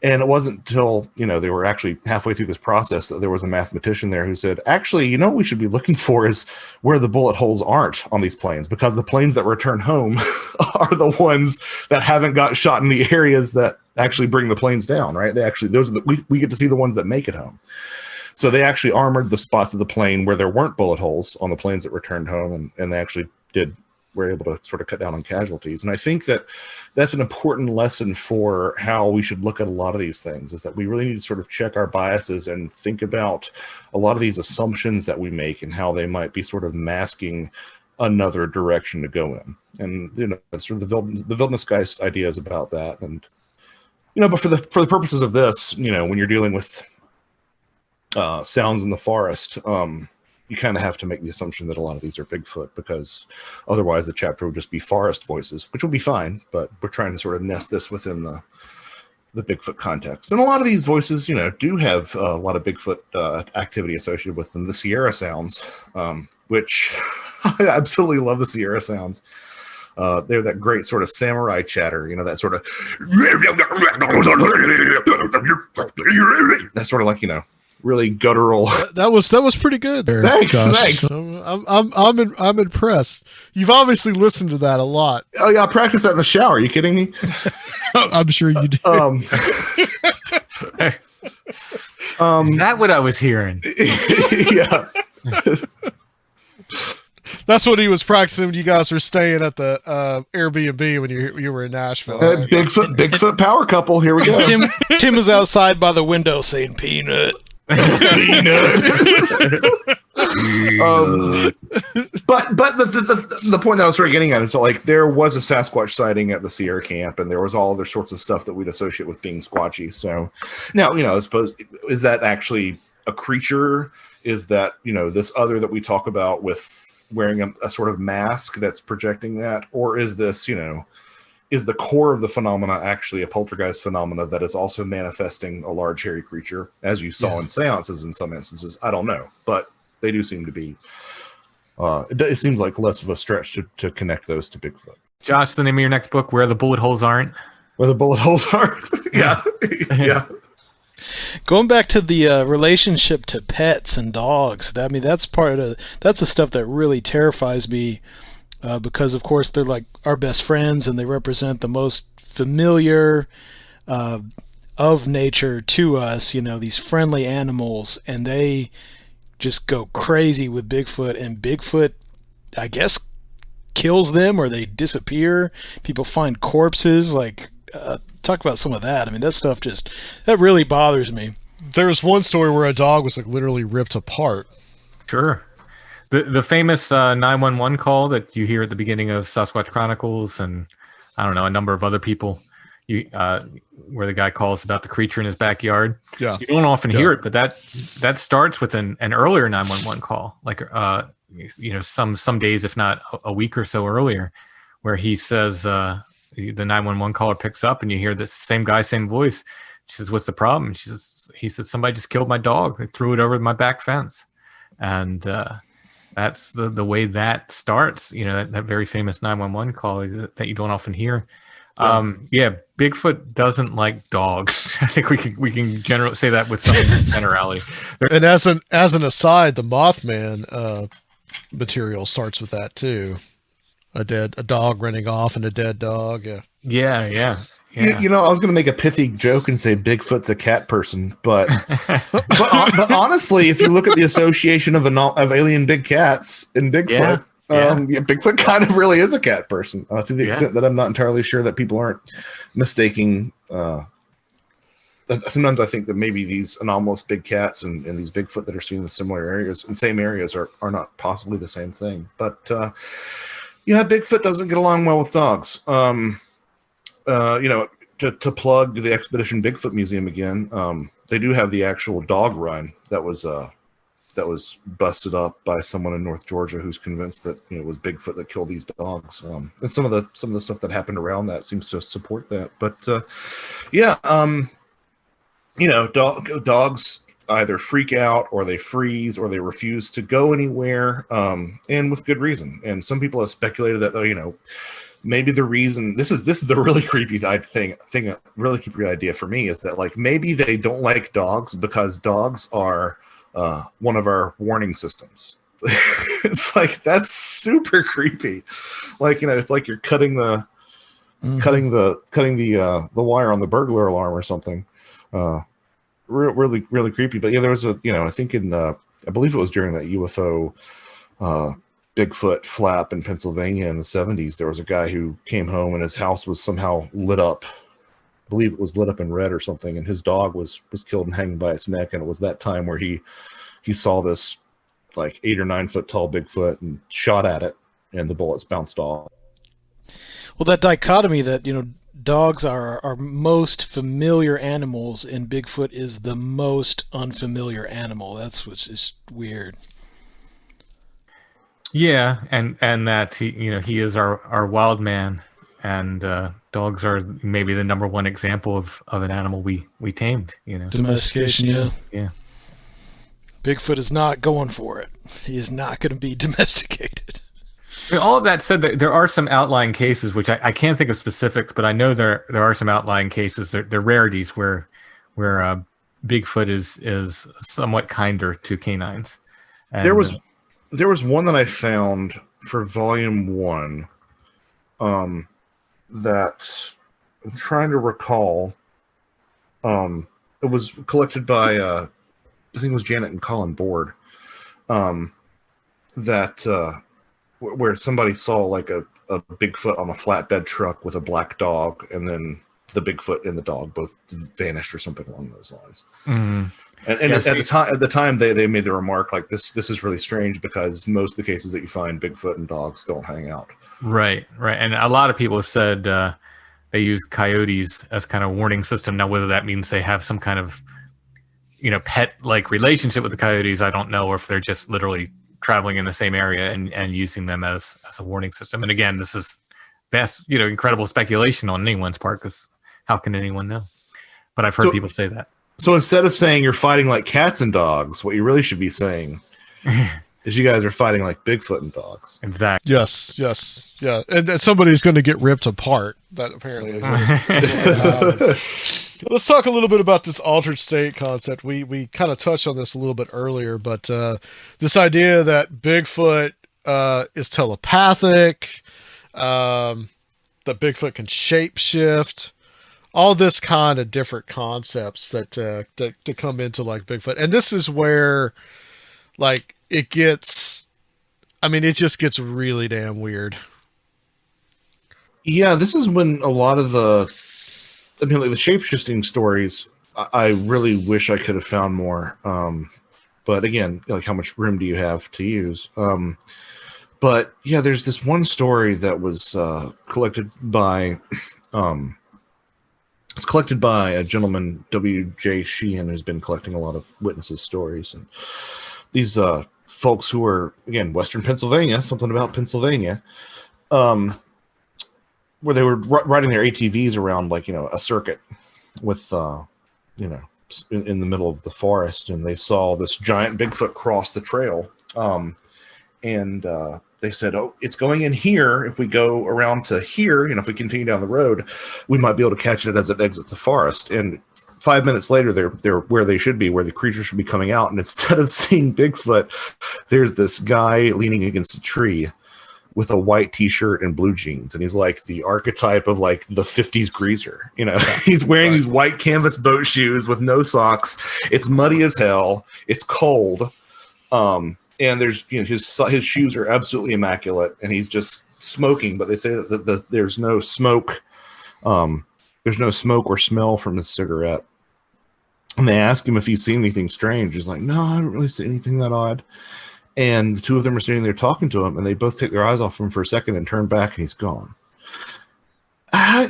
[SPEAKER 5] And it wasn't until, they were actually halfway through this process that there was a mathematician there who said, actually, what we should be looking for is where the bullet holes aren't on these planes, because the planes that return home are the ones that haven't got shot in the areas that actually bring the planes down, right? We get to see the ones that make it home. So they actually armored the spots of the plane where there weren't bullet holes on the planes that returned home, and they actually were able to sort of cut down on casualties. And I think that that's an important lesson for how we should look at a lot of these things, is that we really need to sort of check our biases and think about a lot of these assumptions that we make and how they might be sort of masking another direction to go in. And, sort of the Wildnisgeist idea is about that. And, but for the purposes of this, when you're dealing with sounds in the forest, you kind of have to make the assumption that a lot of these are Bigfoot, because otherwise the chapter would just be forest voices, which will be fine, but we're trying to sort of nest this within the Bigfoot context. And a lot of these voices, do have a lot of Bigfoot activity associated with them. The Sierra sounds, which I absolutely love the Sierra sounds. They're that great sort of samurai chatter, that sort of that sort of like, really guttural.
[SPEAKER 2] That was pretty good there.
[SPEAKER 5] Thanks.
[SPEAKER 2] I'm impressed. You've obviously listened to that a lot.
[SPEAKER 5] Oh yeah, I practice that in the shower. Are you kidding me?
[SPEAKER 2] I'm sure you do.
[SPEAKER 3] Is that what I was hearing?
[SPEAKER 5] Yeah.
[SPEAKER 2] That's what he was practicing when you guys were staying at the Airbnb when you were in Nashville. Right?
[SPEAKER 5] Bigfoot power couple. Here we go.
[SPEAKER 4] Tim was outside by the window saying peanut.
[SPEAKER 5] But the point that I was sort of getting at is, like, there was a Sasquatch sighting at the Sierra camp, and there was all other sorts of stuff that we'd associate with being squatchy. So now, I suppose, is that actually a creature? Is that, this other that we talk about with wearing a sort of mask that's projecting that? Or is this, is the core of the phenomena actually a poltergeist phenomena that is also manifesting a large hairy creature, as you saw in seances in some instances? I don't know, but they do seem to be, it seems like less of a stretch to connect those to Bigfoot.
[SPEAKER 3] Josh, the name of your next book, Where the Bullet Holes Aren't?
[SPEAKER 5] Where the bullet holes aren't. Yeah. Yeah.
[SPEAKER 4] Going back to the relationship to pets and dogs, that's the stuff that really terrifies me, because of course they're like our best friends and they represent the most familiar of nature to us, these friendly animals, and they just go crazy with Bigfoot, and Bigfoot, I guess, kills them or they disappear. People find corpses, talk about some of that. That stuff that really bothers me.
[SPEAKER 2] There's one story where a dog was literally ripped apart.
[SPEAKER 3] Sure. The famous 911 call that you hear at the beginning of Sasquatch Chronicles, and I don't know, a number of other people, where the guy calls about the creature in his backyard.
[SPEAKER 2] Yeah.
[SPEAKER 3] You don't often hear it, but that starts with an earlier 911 call, some days, if not a week or so earlier, where he says, the 911 caller picks up and you hear the same guy, same voice. She says, "What's the problem?" He says, "Somebody just killed my dog. They threw it over my back fence." And that's the way that starts, that very famous 911 call that you don't often hear. Bigfoot doesn't like dogs. I think we can generally say that with some generality.
[SPEAKER 2] And as an aside, the Mothman material starts with that too. A dog running off and a dead dog. Yeah.
[SPEAKER 3] Yeah.
[SPEAKER 5] You know, I was going to make a pithy joke and say Bigfoot's a cat person, but but honestly, if you look at the association of alien big cats in Bigfoot, Bigfoot kind of really is a cat person, to the extent that I'm not entirely sure that people aren't mistaking. Sometimes I think that maybe these anomalous big cats and these Bigfoot that are seen in similar areas, in same areas, are not possibly the same thing. But Bigfoot doesn't get along well with dogs. To plug the Expedition Bigfoot Museum again, they do have the actual dog run that was busted up by someone in North Georgia who's convinced that it was Bigfoot that killed these dogs. And some of the stuff that happened around that seems to support that. But dogs either freak out or they freeze or they refuse to go anywhere, and with good reason. And some people have speculated that maybe the reason this is the really creepy thing, really creepy idea for me is that like maybe they don't like dogs because dogs are one of our warning systems. It's like that's super creepy. Like it's like you're cutting the wire on the burglar alarm or something. Really really creepy. But there was I think in I believe it was during that UFO Bigfoot flap in Pennsylvania in the 70s, there was a guy who came home and his house was somehow lit up. I believe it was lit up in red or something, and his dog was killed and hanging by its neck. And it was that time where he saw this like 8 or 9 foot tall Bigfoot and shot at it, and the bullets bounced off.
[SPEAKER 4] Well, that dichotomy that dogs are our most familiar animals, and Bigfoot is the most unfamiliar animal. That's what's just weird.
[SPEAKER 3] Yeah, and that he is our wild man, and dogs are maybe the number one example of an animal we tamed.
[SPEAKER 4] Domestication,
[SPEAKER 3] yeah.
[SPEAKER 4] Bigfoot is not going for it. He is not going to be domesticated.
[SPEAKER 3] All of that said, there are some outlying cases, which I can't think of specifics, but I know there are some outlying cases. They're rarities where Bigfoot is somewhat kinder to canines. And,
[SPEAKER 5] There was one that I found for volume 1 that I'm trying to recall. It was collected by I think it was Janet and Colin Board. Where somebody saw like a Bigfoot on a flatbed truck with a black dog, and then the Bigfoot and the dog both vanished or something along those lines.
[SPEAKER 3] Mm-hmm.
[SPEAKER 5] And at the time they made the remark like this is really strange because most of the cases that you find Bigfoot and dogs don't hang out.
[SPEAKER 3] Right. And a lot of people have said they use coyotes as kind of a warning system. Now, whether that means they have some kind of pet-like relationship with the coyotes, I don't know, or if they're just literally traveling in the same area and using them as a warning system. And again, this is vast, incredible speculation on anyone's part, because how can anyone know? But I've heard people say that.
[SPEAKER 5] So instead of saying you're fighting like cats and dogs, what you really should be saying is you guys are fighting like Bigfoot and dogs.
[SPEAKER 3] Exactly.
[SPEAKER 2] Yes, yeah. And somebody's going to get ripped apart. That apparently is what Let's talk a little bit about this altered state concept. We kind of touched on this a little bit earlier, but this idea that Bigfoot is telepathic, that Bigfoot can shapeshift, all this kind of different concepts that come into like Bigfoot. And this is where like it just gets really damn weird.
[SPEAKER 5] Yeah, this is when a lot of the shape-shifting stories, I really wish I could have found more. But again, like how much room do you have to use? But yeah, there's this one story that was collected by a gentleman, W.J. Sheehan, who's been collecting a lot of witnesses' stories. And these folks who were, again, Western Pennsylvania, something about Pennsylvania, where they were riding their ATVs around like, a circuit with, in the middle of the forest. And they saw this giant Bigfoot cross the trail. And they said, oh, it's going in here. If we go around to here, if we continue down the road, we might be able to catch it as it exits the forest. And 5 minutes later, they're where they should be, where the creature should be coming out. And instead of seeing Bigfoot, there's this guy leaning against a tree with a white t-shirt and blue jeans, and he's like the archetype of like the 50s greaser. You know, he's wearing these white canvas boat shoes with no socks. It's muddy as hell. It's cold. And there's, you know, his shoes are absolutely immaculate, and he's just smoking. But they say that there's no smoke. There's no smoke or smell from his cigarette. And they ask him if he's seen anything strange. He's like, no, I haven't really seen anything that odd. And the two of them are sitting there talking to him, and they both take their eyes off him for a second and turn back, and he's gone.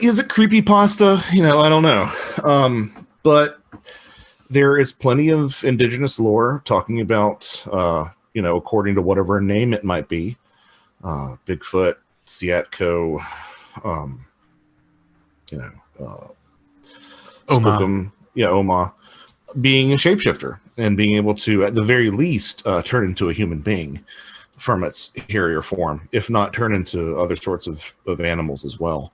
[SPEAKER 5] Is it creepypasta? You know, I don't know. But there is plenty of indigenous lore talking about, you know, according to whatever name it might be, Bigfoot, Siatko, you know,
[SPEAKER 3] Oma.
[SPEAKER 5] Oma, being a shapeshifter and being able to, at the very least, turn into a human being from its hairier form, if not turn into other sorts of animals as well.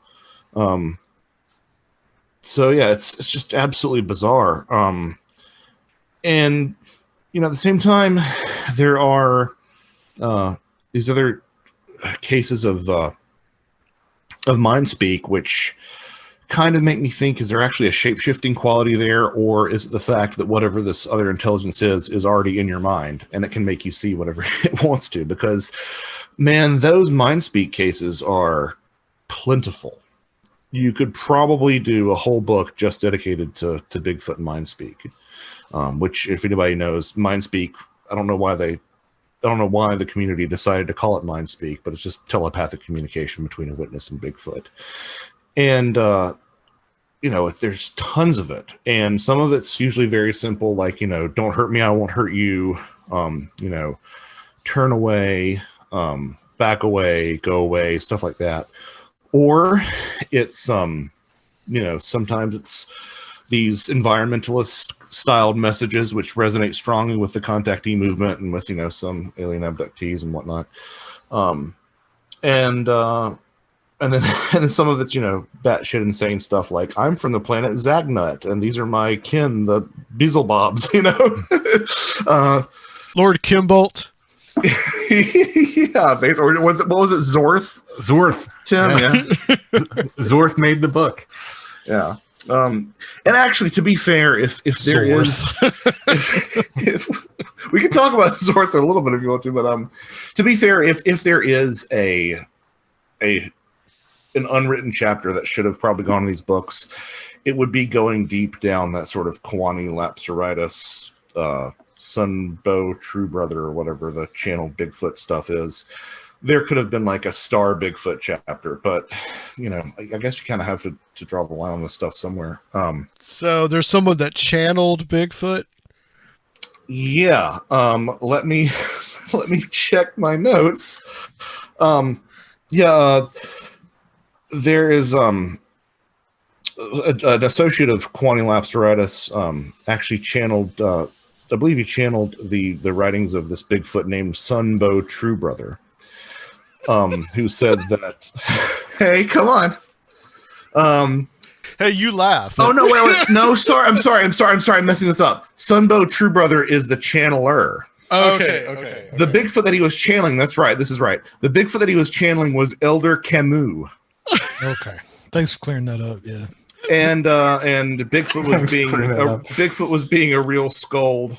[SPEAKER 5] So yeah, it's just absolutely bizarre. And you know, at the same time, there are these other cases of mind speak, which kind of make me think, is there actually a shape-shifting quality there, or is it the fact that whatever this other intelligence is already in your mind, and it can make you see whatever it wants to? Because, man, those mind speak cases are plentiful. You could probably do a whole book just dedicated to Bigfoot and mind speak, which, if anybody knows, mind speak, I don't know why the community decided to call it mind speak, but it's just telepathic communication between a witness and Bigfoot. And, you know, there's tons of it. And some of it's usually very simple, like, you know, don't hurt me, I won't hurt you. You know, turn away, back away, go away, stuff like that. Or it's, you know, sometimes it's these environmentalist styled messages which resonate strongly with the contactee movement and with, you know, some alien abductees and whatnot. And then some of it's, you know, batshit insane stuff like, I'm from the planet Zagnut, and these are my kin, the Beelzebubs, you know?
[SPEAKER 2] Lord Kimbolt.
[SPEAKER 5] Yeah, basically. Or what was it, Zorth?
[SPEAKER 3] Zorth.
[SPEAKER 5] Tim? Yeah.
[SPEAKER 3] Zorth made the book.
[SPEAKER 5] Yeah. And actually, to be fair, if there is, if we can talk about Zorth a little bit if you want to, but to be fair, if there is an unwritten chapter that should have probably gone in these books, it would be going deep down that sort of Kwani Lapsaritis, Sunbow True Brother, or whatever the channel Bigfoot stuff is. There could have been like a star Bigfoot chapter, but you know, I guess you kind of have to draw the line on this stuff somewhere.
[SPEAKER 2] So there's someone that channeled Bigfoot.
[SPEAKER 5] Yeah. Let me check my notes. There is an associate of Kwani Lapsaritis actually channeled. I believe he channeled the writings of this Bigfoot named Sunbow True Brother, who said that. Hey, come on.
[SPEAKER 2] Hey, you laugh.
[SPEAKER 5] Oh no! Wait. No, sorry. I'm sorry. I'm messing this up. Sunbow True Brother is the channeler.
[SPEAKER 2] Okay.
[SPEAKER 5] The Bigfoot that he was channeling. That's right. This is right. The Bigfoot that he was channeling was Elder Camus.
[SPEAKER 4] Okay. Thanks for clearing that up. Yeah.
[SPEAKER 5] And Bigfoot was being a real scold.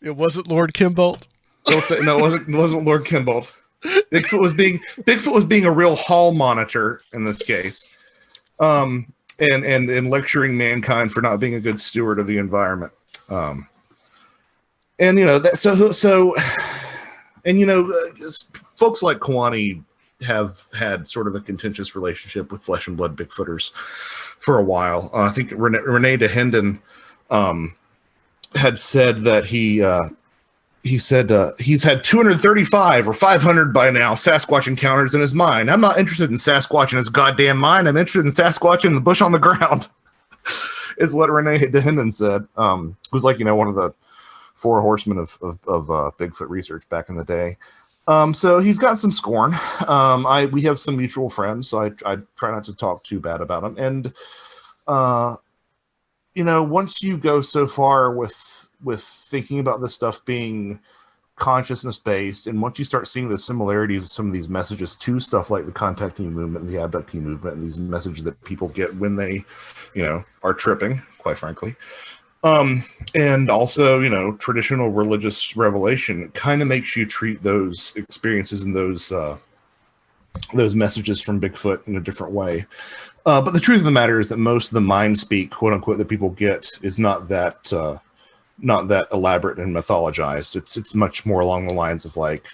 [SPEAKER 2] It wasn't Lord Kimbolt.
[SPEAKER 5] No, it wasn't Lord Kimbolt. Bigfoot was being a real hall monitor in this case, and lecturing mankind for not being a good steward of the environment. And you know that and you know, folks like Kwani have had sort of a contentious relationship with flesh and blood Bigfooters for a while. I think Renee DeHenden had said that he said he's had 235 or 500 by now Sasquatch encounters in his mind. I'm not interested in Sasquatch in his goddamn mind. I'm interested in Sasquatch in the bush on the ground, is what Renee DeHenden said. Who's like, you know, one of the four horsemen of Bigfoot research back in the day. So he's got some scorn. We have some mutual friends, so I try not to talk too bad about him. And you know, once you go so far with thinking about this stuff being consciousness based, and once you start seeing the similarities of some of these messages to stuff like the contactee movement and the abductee movement, and these messages that people get when they, are tripping, quite frankly, and also, traditional religious revelation, it kind of makes you treat those experiences and those messages from Bigfoot in a different way. But the truth of the matter is that most of the mind speak, quote unquote, that people get is not that elaborate and mythologized. It's much more along the lines of like,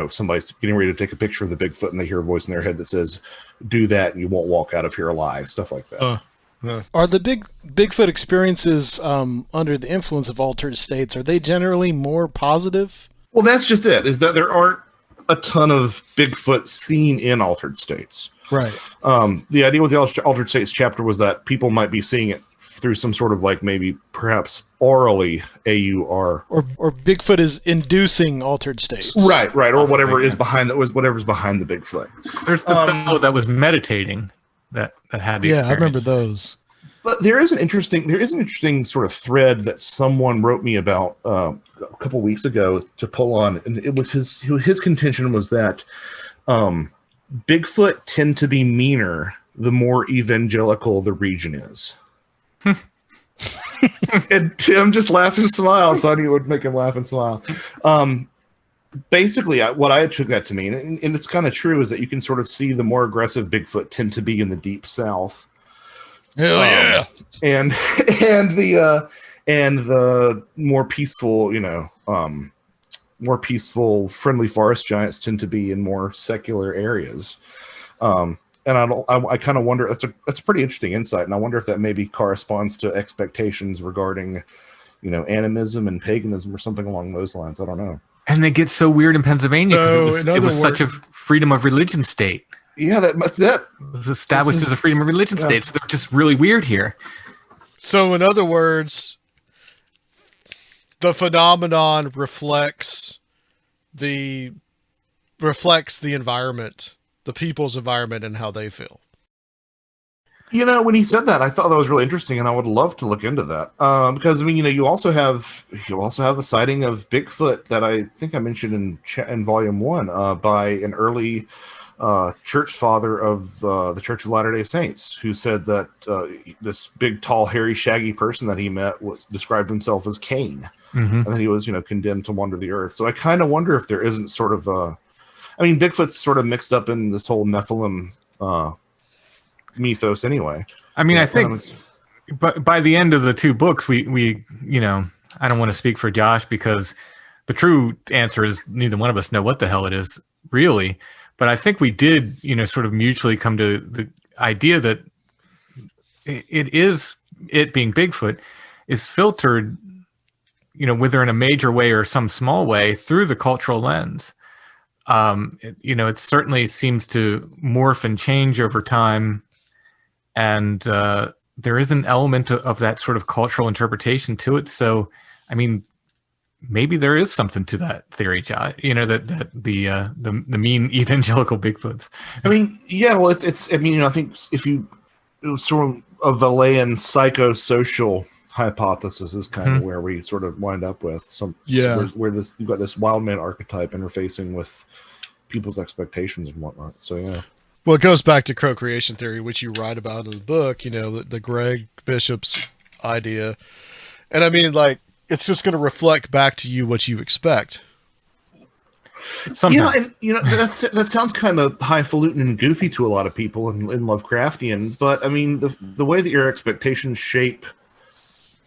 [SPEAKER 5] somebody's getting ready to take a picture of the Bigfoot and they hear a voice in their head that says, do that and you won't walk out of here alive, stuff like that.
[SPEAKER 4] Are the Bigfoot experiences under the influence of altered states, are they generally more positive?
[SPEAKER 5] Well, that's just it, is that there aren't a ton of Bigfoot seen in altered states.
[SPEAKER 4] Right.
[SPEAKER 5] The idea with the altered states chapter was that people might be seeing it through some sort of like maybe perhaps orally AUR.
[SPEAKER 4] Or Bigfoot is inducing altered states.
[SPEAKER 5] Right, or whatever is behind whatever's behind the Bigfoot.
[SPEAKER 3] There's the fellow that was meditating that had the experience.
[SPEAKER 4] I remember those.
[SPEAKER 5] But there is an interesting sort of thread that someone wrote me about a couple weeks ago to pull on, and it was his contention was that Bigfoot tend to be meaner the more evangelical the region is. And Tim just laughed and smiled, so I knew it would make him laugh and smile. Basically, what I took that to mean, and it's kind of true, is that you can sort of see the more aggressive Bigfoot tend to be in the deep south.
[SPEAKER 2] Hell yeah!
[SPEAKER 5] And the more peaceful, more peaceful, friendly forest giants tend to be in more secular areas. And I kind of wonder, that's a pretty interesting insight, and I wonder if that maybe corresponds to expectations regarding, animism and paganism or something along those lines. I don't know.
[SPEAKER 3] And they get so weird in Pennsylvania because it was such a freedom of religion state.
[SPEAKER 5] Yeah, that
[SPEAKER 3] it was established as a freedom of religion state, so they're just really weird here.
[SPEAKER 2] So, in other words, the phenomenon reflects the environment, the people's environment, and how they feel.
[SPEAKER 5] When he said that, I thought that was really interesting, and I would love to look into that. Because you also have a sighting of Bigfoot that I think I mentioned in Volume 1 by an early church father of the Church of Latter-day Saints, who said that this big, tall, hairy, shaggy person that he met described himself as Cain, and that he was condemned to wander the earth. So I kind of wonder if there isn't sort of Bigfoot's sort of mixed up in this whole Nephilim mythos anyway.
[SPEAKER 3] I think but by the end of the two books, we I don't want to speak for Josh because the true answer is neither one of us know what the hell it is really. But I think we did, sort of mutually come to the idea that it being Bigfoot is filtered, whether in a major way or some small way through the cultural lens. It certainly seems to morph and change over time. And there is an element of that sort of cultural interpretation to it. So, maybe there is something to that theory, Josh. That the mean evangelical Bigfoots.
[SPEAKER 5] I think if it was sort of a Valayan psychosocial hypothesis is kind of where we sort of wind up with where you've got this wild man archetype interfacing with people's expectations and whatnot. So yeah.
[SPEAKER 2] Well, it goes back to co-creation theory, which you write about in the book, the Greg Bishop's idea. And it's just going to reflect back to you what you expect.
[SPEAKER 3] Sometimes.
[SPEAKER 5] That sounds kind of highfalutin and goofy to a lot of people in Lovecraftian, but the way that your expectations shape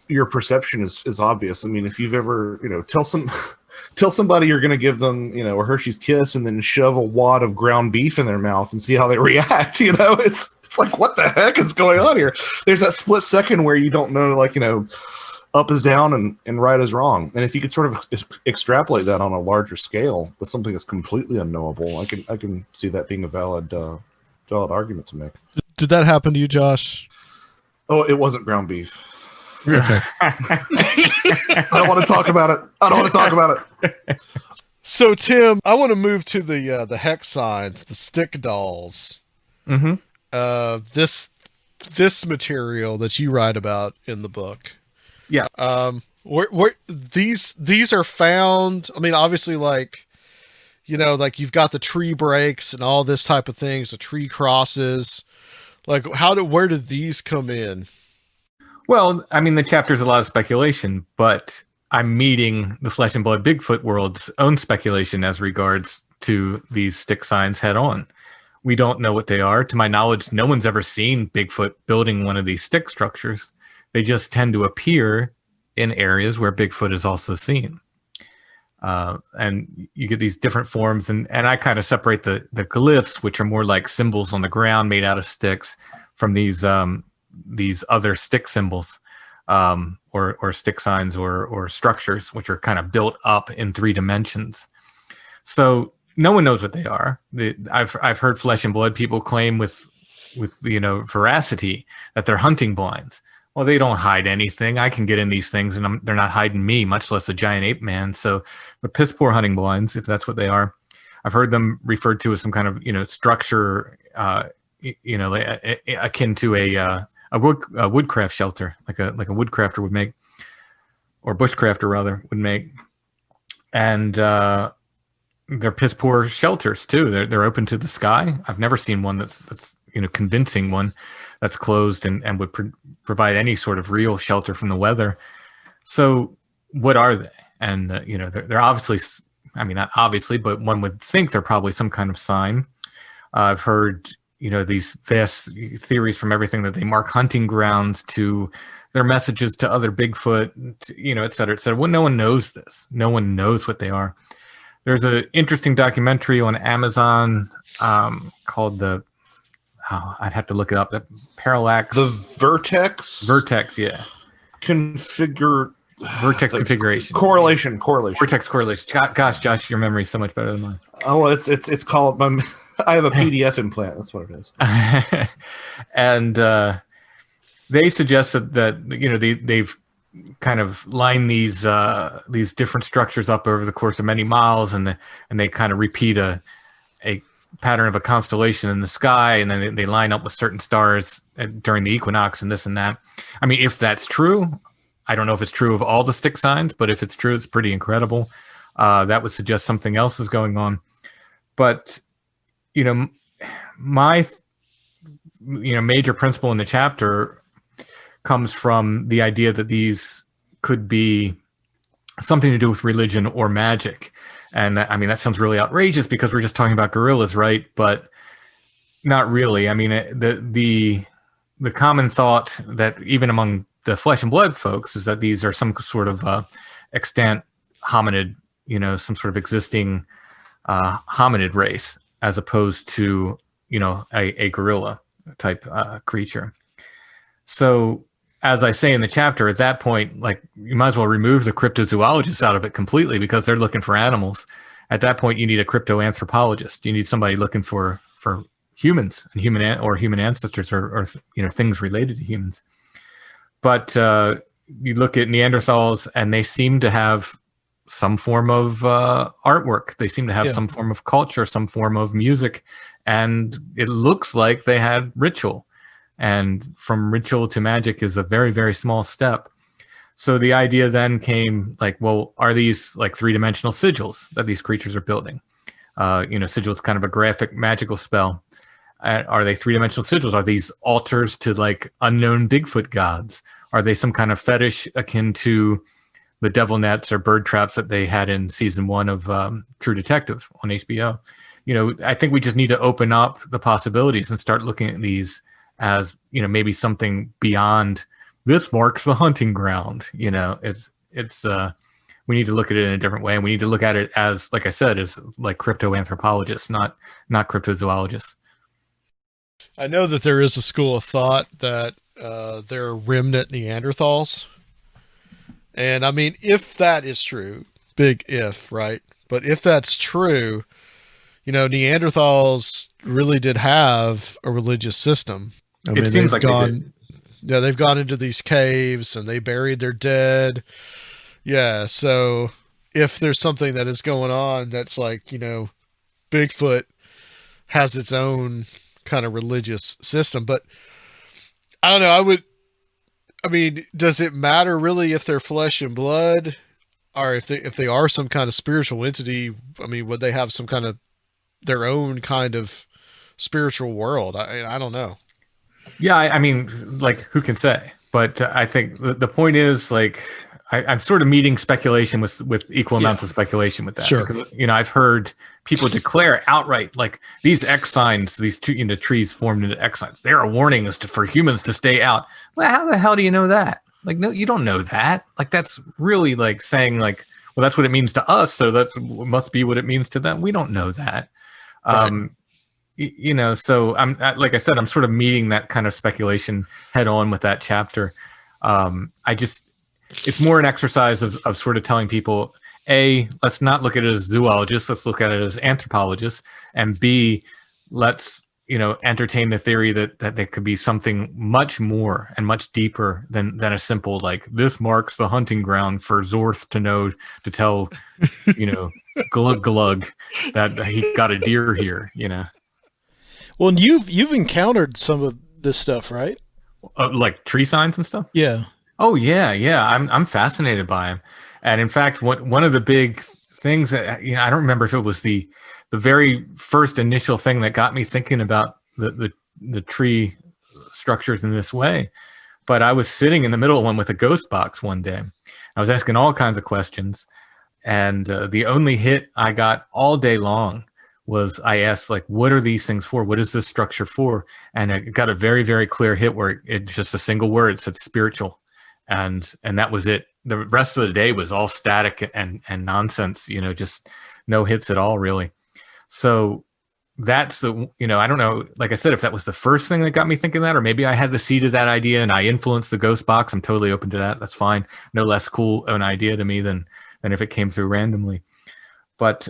[SPEAKER 5] your perception is obvious. If you've ever, tell somebody you're going to give them, a Hershey's Kiss and then shove a wad of ground beef in their mouth and see how they react, it's like, what the heck is going on here? There's that split second where you don't know, up is down and right is wrong. And if you could sort of extrapolate that on a larger scale with something that's completely unknowable, I can see that being a valid argument to make.
[SPEAKER 2] Did that happen to you, Josh?
[SPEAKER 5] Oh, it wasn't ground beef.
[SPEAKER 2] Okay.
[SPEAKER 5] I don't want to talk about it.
[SPEAKER 2] So, Tim, I want to move to the hex signs, the stick dolls.
[SPEAKER 3] Mm-hmm.
[SPEAKER 2] This material that you write about in the book.
[SPEAKER 3] Yeah.
[SPEAKER 2] Where these are found? I mean, obviously, like, you know, like you've got the tree breaks and all this type of things, the tree crosses. Like, where did these come in?
[SPEAKER 3] Well, I mean, the chapter's a lot of speculation, but I'm meeting the flesh and blood Bigfoot world's own speculation as regards to these stick signs head on. We don't know what they are. To my knowledge, no one's ever seen Bigfoot building one of these stick structures. They just tend to appear in areas where Bigfoot is also seen. And you get these different forms, and I kind of separate the glyphs, which are more like symbols on the ground made out of sticks, from these other stick symbols, or stick signs or structures, which are kind of built up in 3 dimensions. So no one knows what they are. I've heard flesh and blood people claim with veracity that they're hunting blinds. Well, they don't hide anything. I can get in these things, and they're not hiding me, much less a giant ape man. So the piss poor hunting blinds, if that's what they are. I've heard them referred to as some kind of structure, akin to a woodcraft shelter, like a woodcrafter would make, or bushcrafter rather would make. And they're piss poor shelters too. They're open to the sky. I've never seen one that's convincing one that's closed and would provide any sort of real shelter from the weather. So what are they? And they're obviously, I mean, not obviously, but one would think they're probably some kind of sign. I've heard these vast theories, from everything that they mark hunting grounds to their messages to other Bigfoot, et cetera, et cetera. Well, no one knows this. No one knows what they are. There's an interesting documentary on Amazon called I'd have to look it up. The Parallax.
[SPEAKER 5] The Vertex?
[SPEAKER 3] Vertex, yeah. Vertex configuration.
[SPEAKER 5] Correlation.
[SPEAKER 3] Vertex correlation. Gosh, Josh, your memory is so much better than mine.
[SPEAKER 5] Oh, well, it's called... I have a PDF implant. That's what it is.
[SPEAKER 3] And they suggest that they've kind of lined these different structures up over the course of many miles, and they kind of repeat a pattern of a constellation in the sky, and then they line up with certain stars during the equinox and this and that. I mean, if that's true, I don't know if it's true of all the stick signs, but if it's true, it's pretty incredible. That would suggest something else is going on. But my major principle in the chapter comes from the idea that these could be something to do with religion or magic. And that sounds really outrageous because we're just talking about gorillas, right? But not really. I mean, the common thought that even among the flesh and blood folks is that these are some sort of extant hominid, some sort of existing hominid race, as opposed to a gorilla type creature. So, as I say in the chapter, at that point, like, you might as well remove the cryptozoologists out of it completely, because they're looking for animals. At that point, you need a crypto-anthropologist. You need somebody looking for humans and human ancestors, or things related to humans. But you look at Neanderthals, and they seem to have some form of artwork. They seem to have some form of culture, some form of music, and it looks like they had ritual. And from ritual to magic is a very, very small step. So the idea then came, like, well, are these like 3-dimensional sigils that these creatures are building? Sigil is kind of a graphic magical spell. Are they 3-dimensional sigils? Are these altars to like unknown Bigfoot gods? Are they some kind of fetish akin to the devil nets or bird traps that they had in season 1 of True Detective on HBO? I think we just need to open up the possibilities and start looking at these as maybe something beyond this marks the hunting ground. It's we need to look at it in a different way, and we need to look at it as, like I said, as like crypto-anthropologists, not cryptozoologists.
[SPEAKER 2] I know that there is a school of thought that they're remnant Neanderthals, and I mean, if that is true, big if, right? But if that's true, Neanderthals really did have a religious system.
[SPEAKER 3] It seems like they did.
[SPEAKER 2] Yeah, they've gone into these caves and they buried their dead. Yeah, so if there's something that is going on that's like, Bigfoot has its own kind of religious system. But I don't know, I mean, does it matter really if they're flesh and blood, or if they are some kind of spiritual entity? I mean, would they have some kind of their own kind of spiritual world? I don't know.
[SPEAKER 3] Yeah, I mean, like, who can say? But I think the point is, like, I'm sort of meeting speculation with equal amounts of speculation with that.
[SPEAKER 4] Sure.
[SPEAKER 3] Because, I've heard people declare outright, like, these X signs, these two, trees formed into X signs, they're a warning for humans to stay out. Well, how the hell do you know that? Like, no, you don't know that. Like, that's really like saying, like, well, that's what it means to us, so that must be what it means to them. We don't know that. Right. So like I said, I'm sort of meeting that kind of speculation head on with that chapter. It's more an exercise of sort of telling people, A, let's not look at it as zoologists, let's look at it as anthropologists, and B, let's, entertain the theory that there could be something much more and much deeper than a simple, like, this marks the hunting ground for Zorth to know to tell, Glug Glug that he got a deer here,
[SPEAKER 4] Well, and you've encountered some of this stuff, right?
[SPEAKER 3] Like tree signs and stuff?
[SPEAKER 4] Yeah.
[SPEAKER 3] Oh yeah. I'm fascinated by them, and in fact, one of the big things that I don't remember if it was the very first initial thing that got me thinking about the tree structures in this way. But I was sitting in the middle of one with a ghost box one day. I was asking all kinds of questions, and the only hit I got all day long was I asked, like, what are these things for? What is this structure for? And I got a very, very clear hit where it just a single word said spiritual. And that was it. The rest of the day was all static and nonsense, just no hits at all, really. So that's I don't know, like I said, if that was the first thing that got me thinking that, or maybe I had the seed of that idea and I influenced the ghost box. I'm totally open to that. That's fine. No less cool an idea to me than if it came through randomly. But,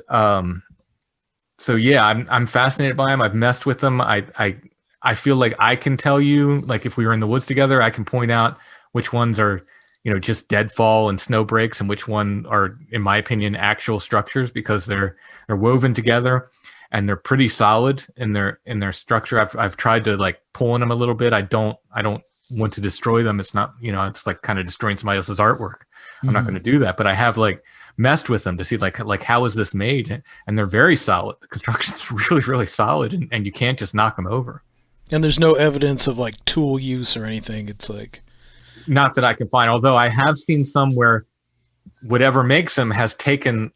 [SPEAKER 3] so yeah, I'm fascinated by them. I've messed with them. I feel like I can tell you, like, if we were in the woods together, I can point out which ones are, just deadfall and snow breaks, and which one are, in my opinion, actual structures, because they're woven together and they're pretty solid in their structure. I've tried to, like, pull on them a little bit. I don't want to destroy them. It's not, it's like kind of destroying somebody else's artwork. I'm not going to do that, but I have, like, messed with them to see like how is this made, and they're very solid. The construction's really, really solid, and you can't just knock them over.
[SPEAKER 4] And there's no evidence of, like, tool use or anything. It's like,
[SPEAKER 3] not that I can find, although I have seen some where whatever makes them has taken,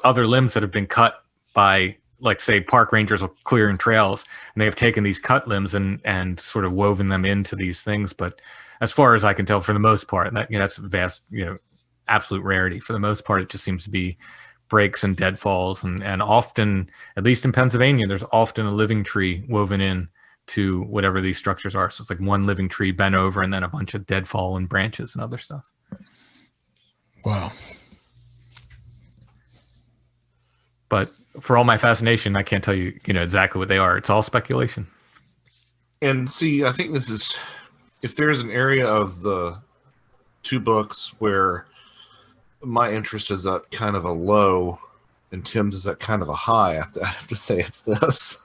[SPEAKER 3] other limbs that have been cut by, like, say, park rangers clearing trails, and they have taken these cut limbs and sort of woven them into these things. But as far as I can tell, for the most part, that that's vast, absolute rarity. For the most part, it just seems to be breaks and deadfalls, and often, at least in Pennsylvania, there's often a living tree woven in to whatever these structures are. So it's like one living tree bent over and then a bunch of deadfall and branches and other stuff.
[SPEAKER 4] Wow.
[SPEAKER 3] But for all my fascination, I can't tell you, exactly what they are. It's all speculation.
[SPEAKER 5] And see, I think this is, if there's an area of the two books where my interest is at kind of a low and Tim's is at kind of a high, I have to say it's this.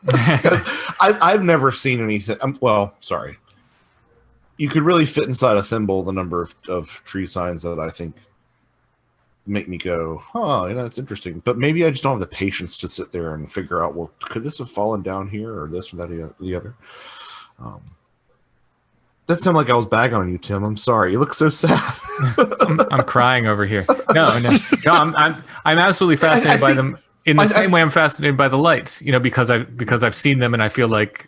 [SPEAKER 5] I've never seen anything. Well, sorry. You could really fit inside a thimble the number of tree signs that I think make me go, that's interesting. But maybe I just don't have the patience to sit there and figure out, well, could this have fallen down here, or this or that or the other? That sounded like I was bagging on you, Tim. I'm sorry. You look so sad.
[SPEAKER 3] I'm crying over here. No. I'm absolutely fascinated by them in the same way I'm fascinated by the lights. Because I've seen them, and I feel like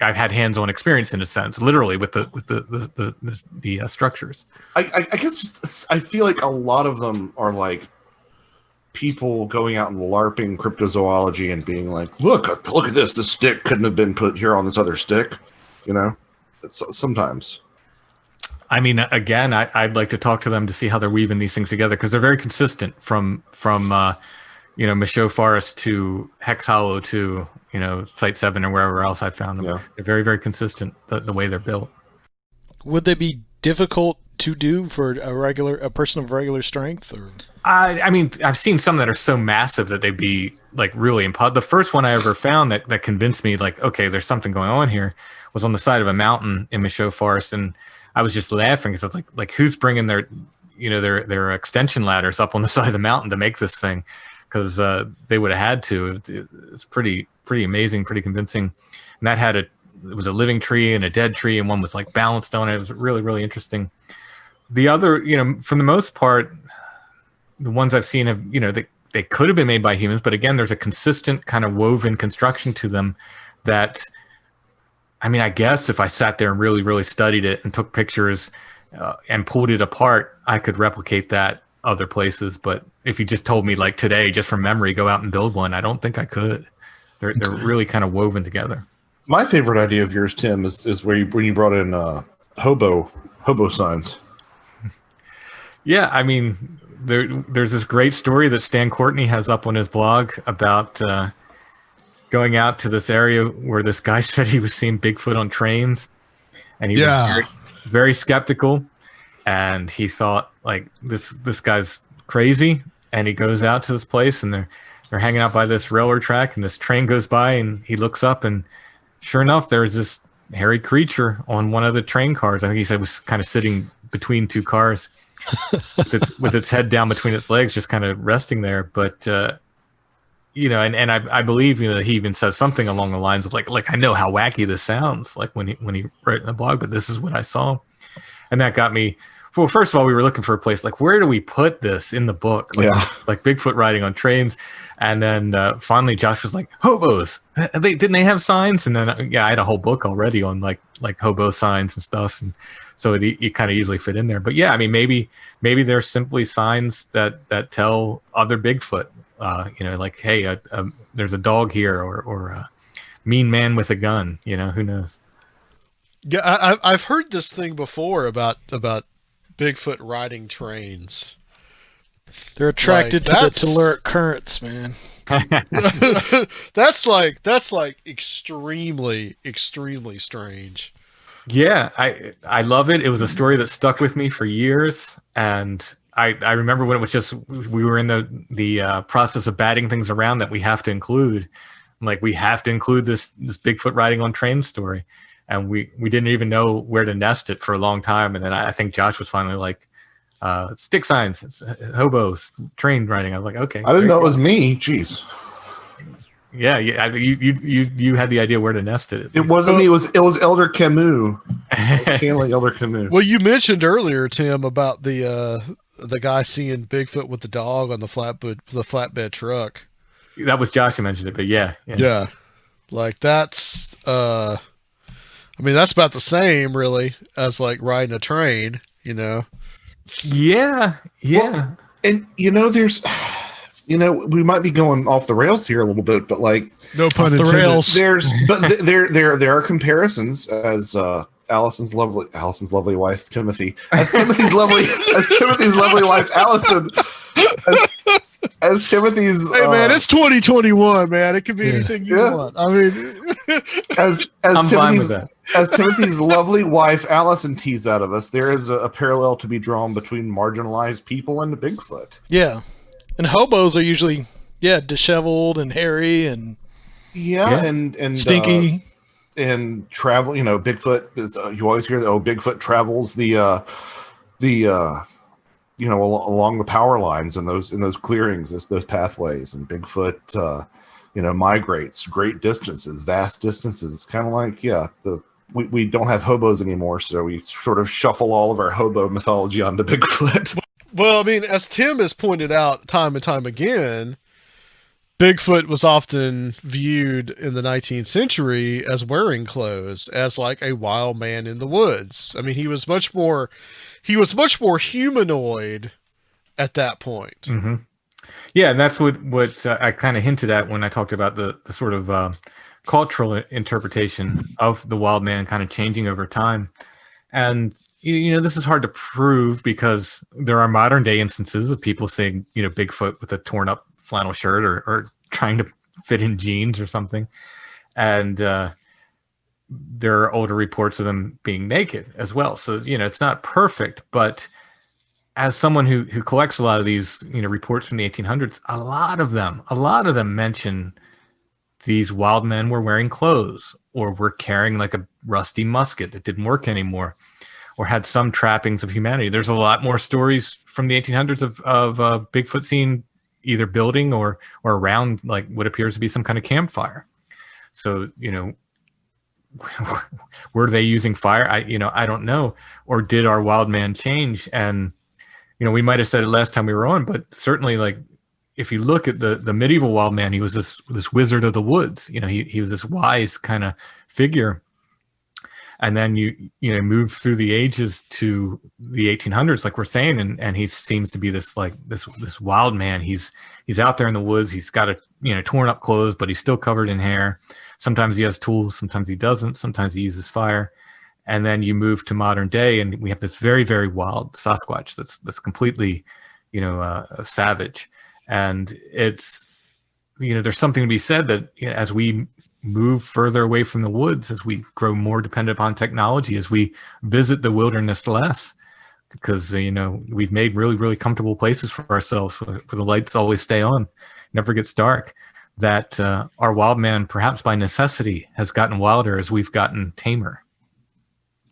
[SPEAKER 3] I've had hands-on experience in a sense, literally with the structures.
[SPEAKER 5] I guess I feel like a lot of them are like people going out and LARPing cryptozoology and being like, look at this. This stick couldn't have been put here on this other stick. Sometimes.
[SPEAKER 3] I mean, again, I'd like to talk to them to see how they're weaving these things together, because they're very consistent from Michaud Forest to Hex Hollow to Site 7 or wherever else I found them. Yeah. They're very, very consistent the way they're built.
[SPEAKER 4] Would they be difficult to do for a person of regular strength? Or
[SPEAKER 3] I mean, I've seen some that are so massive that they'd be like really impossible. The first one I ever found that convinced me, like, okay, there's something going on here, was on the side of a mountain in Michaud Forest, and I was just laughing because it's like who's bringing their their extension ladders up on the side of the mountain to make this thing, because they would have had to. It's pretty amazing, pretty convincing, and that had it was a living tree and a dead tree, and one was like balanced on it. It was really interesting. The other, for the most part, the ones I've seen have, they could have been made by humans, but again, there's a consistent kind of woven construction to them that, I mean, I guess if I sat there and really studied it and took pictures and pulled it apart, I could replicate that other places. But if you just told me like today, just from memory, go out and build one, I don't think I could. They're really kind of woven together.
[SPEAKER 5] My favorite idea of yours, Tim, is when you brought in hobo signs.
[SPEAKER 3] Yeah, I mean, there's this great story that Stan Courtney has up on his blog about going out to this area where this guy said he was seeing Bigfoot on trains, and he was very, very skeptical, and he thought like this guy's crazy, and he goes out to this place, and they're hanging out by this railroad track, and this train goes by, and he looks up, and sure enough, there's this hairy creature on one of the train cars. I think he said it was kind of sitting between two cars. with its head down between its legs, just kind of resting there. But and I believe that he even says something along the lines of like I know how wacky this sounds, like when he wrote in the blog, but this is what I saw, and that got me. Well, first of all, we were looking for a place like where do we put this in the book, like Bigfoot riding on trains, and then finally Josh was like hobos. Didn't they have signs? And then I had a whole book already on like hobo signs and stuff, and so it kind of easily fit in there. But yeah, I mean, maybe they're simply signs that tell other Bigfoot, like, hey, there's a dog here, or a mean man with a gun. Who knows?
[SPEAKER 2] Yeah, I've heard this thing before about Bigfoot riding trains.
[SPEAKER 4] They're attracted to the telluric currents, man.
[SPEAKER 2] That's like extremely strange.
[SPEAKER 3] Yeah, I love it. It was a story that stuck with me for years, and I remember when it was just we were in the process of batting things around that we have to include. Like we have to include this Bigfoot riding on train story, and we didn't even know where to nest it for a long time. And then I think Josh was finally like, stick signs, hobos, train riding. I was like, okay.
[SPEAKER 5] I didn't know it was me. Jeez.
[SPEAKER 3] Yeah. You had the idea where to nest it.
[SPEAKER 5] It wasn't me. It was Elder Camus. Like Elder Camus.
[SPEAKER 2] Well, you mentioned earlier, Tim, about the guy seeing Bigfoot with the dog on the flatbed truck.
[SPEAKER 3] That was Josh who mentioned it, but yeah.
[SPEAKER 2] Like that's that's about the same really as like riding a train,
[SPEAKER 3] Yeah.
[SPEAKER 5] Well, and there's we might be going off the rails here a little bit, but like
[SPEAKER 2] no pun intended.
[SPEAKER 5] There are comparisons as Allison's lovely wife Timothy, as Timothy's lovely wife Allison, as Timothy's.
[SPEAKER 2] Hey man, it's 2021, man. It could be anything you want. I mean,
[SPEAKER 5] as Timothy's lovely wife Allison teased out of us, there is a parallel to be drawn between marginalized people and Bigfoot.
[SPEAKER 4] Yeah. And hobos are usually, disheveled and hairy and
[SPEAKER 5] and
[SPEAKER 4] stinky
[SPEAKER 5] and travel. Bigfoot is. You always hear that. Oh, Bigfoot travels the along the power lines and those clearings, those pathways, and Bigfoot, migrates great distances, vast distances. It's kind of like we don't have hobos anymore, so we sort of shuffle all of our hobo mythology onto Bigfoot.
[SPEAKER 2] Well, I mean, as Tim has pointed out time and time again, Bigfoot was often viewed in the 19th century as wearing clothes, as like a wild man in the woods. I mean, he was much more humanoid at that point.
[SPEAKER 3] Mm-hmm. Yeah, and that's what I kind of hinted at when I talked about the sort of cultural interpretation of the wild man kind of changing over time. And this is hard to prove because there are modern day instances of people saying, Bigfoot with a torn up flannel shirt or trying to fit in jeans or something. And there are older reports of them being naked as well. So, it's not perfect, but as someone who collects a lot of these, reports from the 1800s, a lot of them mention these wild men were wearing clothes or were carrying like a rusty musket that didn't work anymore, or had some trappings of humanity. There's a lot more stories from the 1800s of Bigfoot seen either building or around like what appears to be some kind of campfire. So, were they using fire? I don't know. Or did our wild man change? And, we might have said it last time we were on, but certainly like, if you look at the medieval wild man, he was this wizard of the woods. He was this wise kind of figure. And then you move through the ages to the 1800s, like we're saying, and he seems to be this wild man. He's out there in the woods. He's got a torn up clothes, but he's still covered in hair. Sometimes he has tools, sometimes he doesn't. Sometimes he uses fire. And then you move to modern day, and we have this very, very wild Sasquatch that's completely, savage. And it's, there's something to be said that as we move further away from the woods, as we grow more dependent upon technology, as we visit the wilderness less, because we've made really, really comfortable places for ourselves where the lights always stay on, never gets dark, that our wild man, perhaps by necessity, has gotten wilder as we've gotten tamer.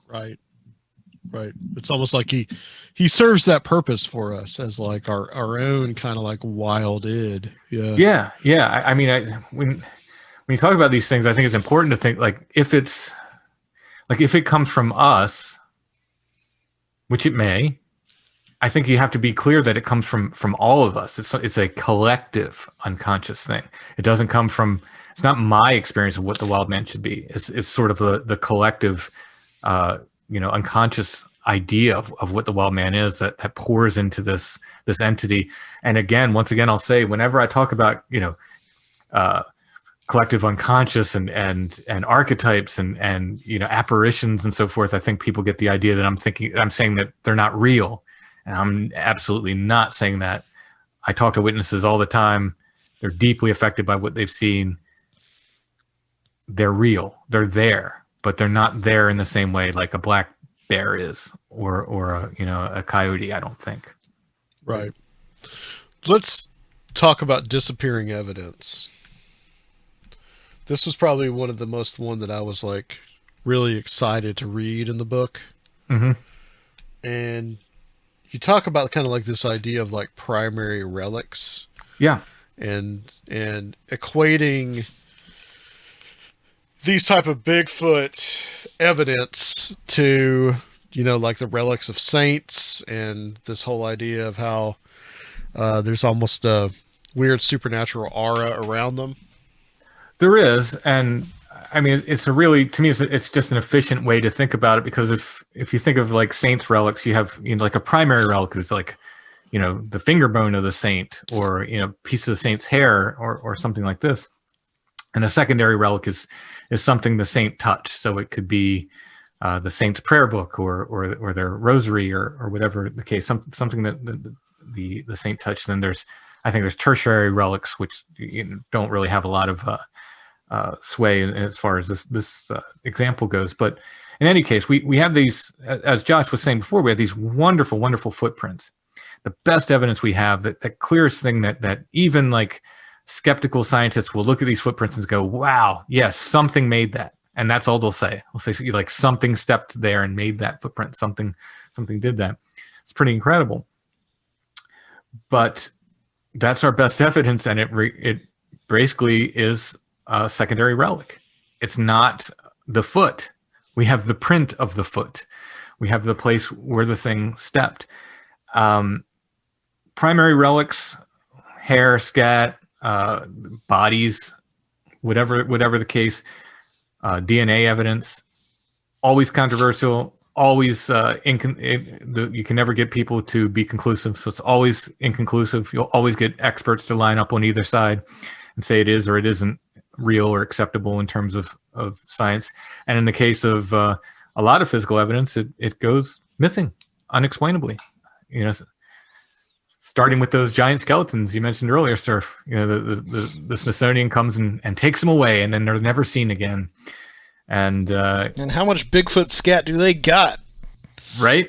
[SPEAKER 2] Right. It's almost like he serves that purpose for us as like our own kind of like wild id.
[SPEAKER 3] Yeah. I mean, when you talk about these things, I think it's important to think like if it comes from us, which it may, I think you have to be clear that it comes from all of us. It's a collective unconscious thing. It doesn't come from. It's not my experience of what the wild man should be. It's sort of the collective, unconscious idea of what the wild man is that pours into this entity. And once again, I'll say whenever I talk about collective unconscious and archetypes and apparitions and so forth, I think people get the idea that I'm saying that they're not real. And I'm absolutely not saying that. I talk to witnesses all the time. They're deeply affected by what they've seen. They're real. They're there, but they're not there in the same way like a black bear is or a coyote, I don't think.
[SPEAKER 2] Right. Let's talk about disappearing evidence. This was probably one that I was like really excited to read in the book.
[SPEAKER 3] Mm-hmm.
[SPEAKER 2] And you talk about kind of like this idea of like primary relics.
[SPEAKER 3] Yeah.
[SPEAKER 2] And equating these type of Bigfoot evidence to, like the relics of saints and this whole idea of how there's almost a weird supernatural aura around them.
[SPEAKER 3] There is. And I mean, to me, it's just an efficient way to think about it, because if you think of like saints relics, you have like a primary relic is like, the finger bone of the saint, or, pieces of saint's hair or something like this. And a secondary relic is something the saint touched. So it could be the saint's prayer book or their rosary or whatever the case, something that the saint touched. Then I think there's tertiary relics, which don't really have a lot of sway as far as this example goes. But in any case, we have these, as Josh was saying before, we have these wonderful, wonderful footprints. The best evidence we have, that clearest thing that even like skeptical scientists will look at these footprints and go, wow, yes, something made that. And that's all they'll say. They'll say like something stepped there and made that footprint. Something did that. It's pretty incredible. But that's our best evidence, and it basically is a secondary relic. It's not the foot. We have the print of the foot. We have the place where the thing stepped. Primary relics, hair, scat, bodies, whatever the case, DNA evidence, always controversial, always you can never get people to be conclusive, so it's always inconclusive. You'll always get experts to line up on either side and say it is or it isn't real or acceptable in terms of science. And in the case of a lot of physical evidence, it goes missing unexplainably. Starting with those giant skeletons you mentioned earlier, Surf. The Smithsonian comes and takes them away, and then they're never seen again. And
[SPEAKER 4] how much Bigfoot scat do they got?
[SPEAKER 3] Right.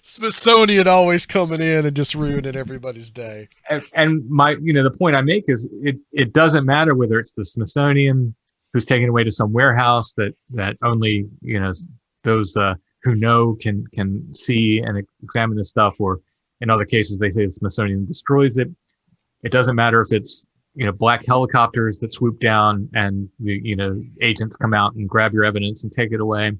[SPEAKER 2] Smithsonian always coming in and just ruining everybody's day.
[SPEAKER 3] And my, the point I make is it doesn't matter whether it's the Smithsonian who's taken away to some warehouse that only, those who know can see and examine this stuff, or in other cases, they say the Smithsonian destroys it. It doesn't matter if it's, black helicopters that swoop down and the, agents come out and grab your evidence and take it away.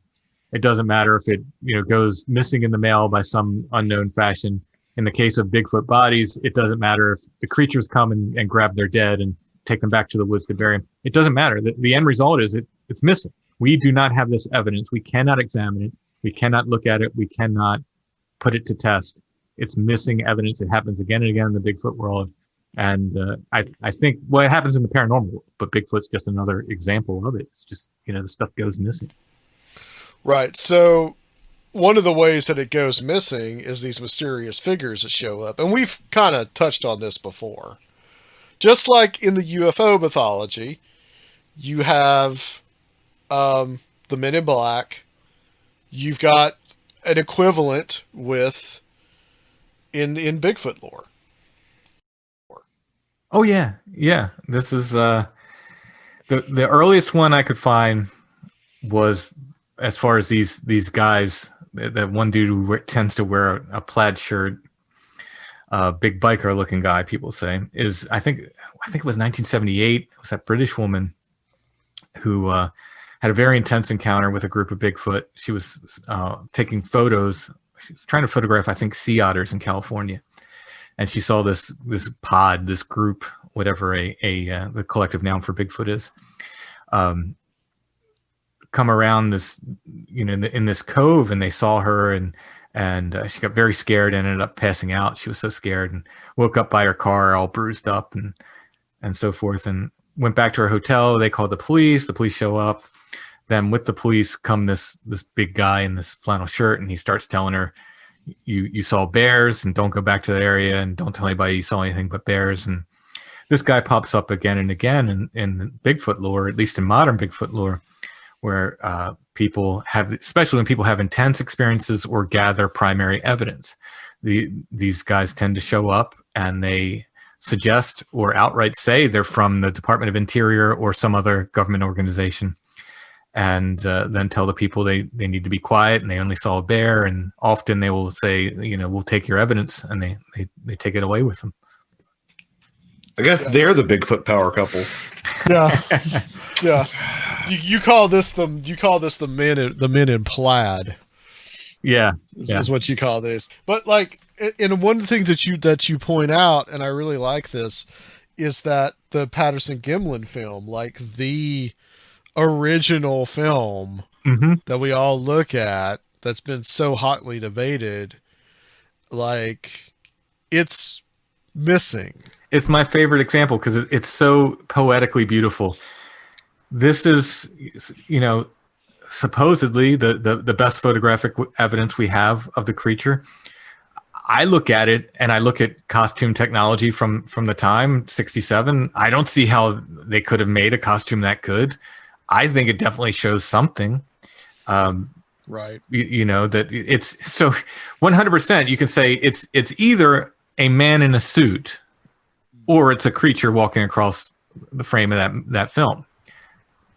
[SPEAKER 3] It doesn't matter if it, goes missing in the mail by some unknown fashion. In the case of Bigfoot bodies, it doesn't matter if the creatures come and grab their dead and take them back to the woods to bury them. It doesn't matter. The end result is it's missing. We do not have this evidence. We cannot examine it. We cannot look at it. We cannot put it to test. It's missing evidence. It happens again and again in the Bigfoot world. And I think, it happens in the paranormal world, but Bigfoot's just another example of it. It's just, the stuff goes missing.
[SPEAKER 2] Right. So one of the ways that it goes missing is these mysterious figures that show up. And we've kind of touched on this before. Just like in the UFO mythology, you have the Men in Black. You've got an equivalent with in Bigfoot lore.
[SPEAKER 3] Oh yeah. This is the earliest one I could find was, as far as these guys, that one dude who tends to wear a plaid shirt, big biker looking guy, people say, is I think it was 1978. It was that British woman who had a very intense encounter with a group of Bigfoot. She was taking photos. She was trying to photograph, I think, sea otters in California. And she saw this pod, this group, whatever the collective noun for Bigfoot is, come around this, in this cove, and they saw her, and she got very scared and ended up passing out. She was so scared and woke up by her car all bruised up and so forth, and went back to her hotel. They called the police. The police show up. Then with the police come this big guy in this flannel shirt, and he starts telling her, you saw bears, and don't go back to that area, and don't tell anybody you saw anything but bears. And this guy pops up again and again in Bigfoot lore, at least in modern Bigfoot lore, where people have, especially when people have intense experiences or gather primary evidence. These guys tend to show up and they suggest or outright say they're from the Department of Interior or some other government organization, and then tell the people they need to be quiet and they only saw a bear. And often they will say, we'll take your evidence, and they take it away with them.
[SPEAKER 5] I guess they're the Bigfoot power couple.
[SPEAKER 2] Yeah. Yeah. You call this the men in plaid.
[SPEAKER 3] Yeah.
[SPEAKER 2] Is what you call this. But like, and one thing that you point out, and I really like this, is that the Patterson-Gimlin film, like the original film that we all look at, that's been so hotly debated, like, it's missing.
[SPEAKER 3] It's my favorite example because it's so poetically beautiful. This is, supposedly the best photographic evidence we have of the creature. I look at it and I look at costume technology from the time, 67. I don't see how they could have made a costume that good. I think it definitely shows something.
[SPEAKER 2] Right.
[SPEAKER 3] That it's so 100%. You can say it's either a man in a suit or it's a creature walking across the frame of that film.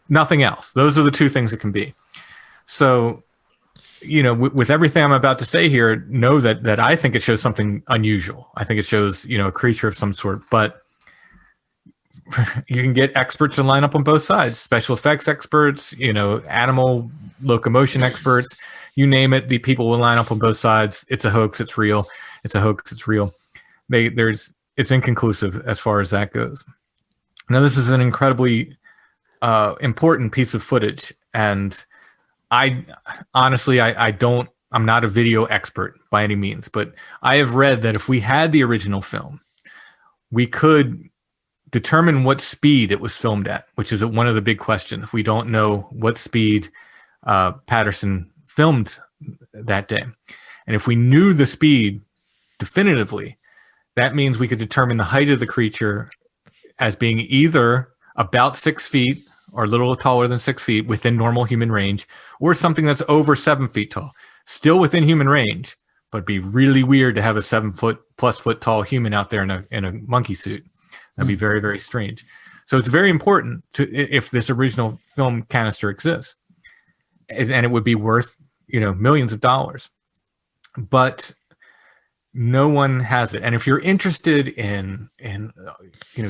[SPEAKER 3] Nothing else. Those are the two things it can be. So, with everything I'm about to say here, know that I think it shows something unusual. I think it shows, a creature of some sort, but you can get experts to line up on both sides, special effects experts, animal locomotion experts, you name it. The people will line up on both sides. It's a hoax. It's real. It's a hoax. It's real. It's inconclusive as far as that goes. Now, this is an incredibly important piece of footage, and I'm not a video expert by any means, but I have read that if we had the original film, we could determine what speed it was filmed at, which is one of the big questions. If we don't know what speed Patterson filmed that day, and if we knew the speed definitively, that means we could determine the height of the creature as being either about 6 feet or a little taller than 6 feet within normal human range, or something that's over 7 feet tall, still within human range, but it'd be really weird to have a 7-foot+ tall human out there in a monkey suit. That'd be very, very strange. So it's very important if this original film canister exists, and it would be worth, millions of dollars, but no one has it. And if you're interested in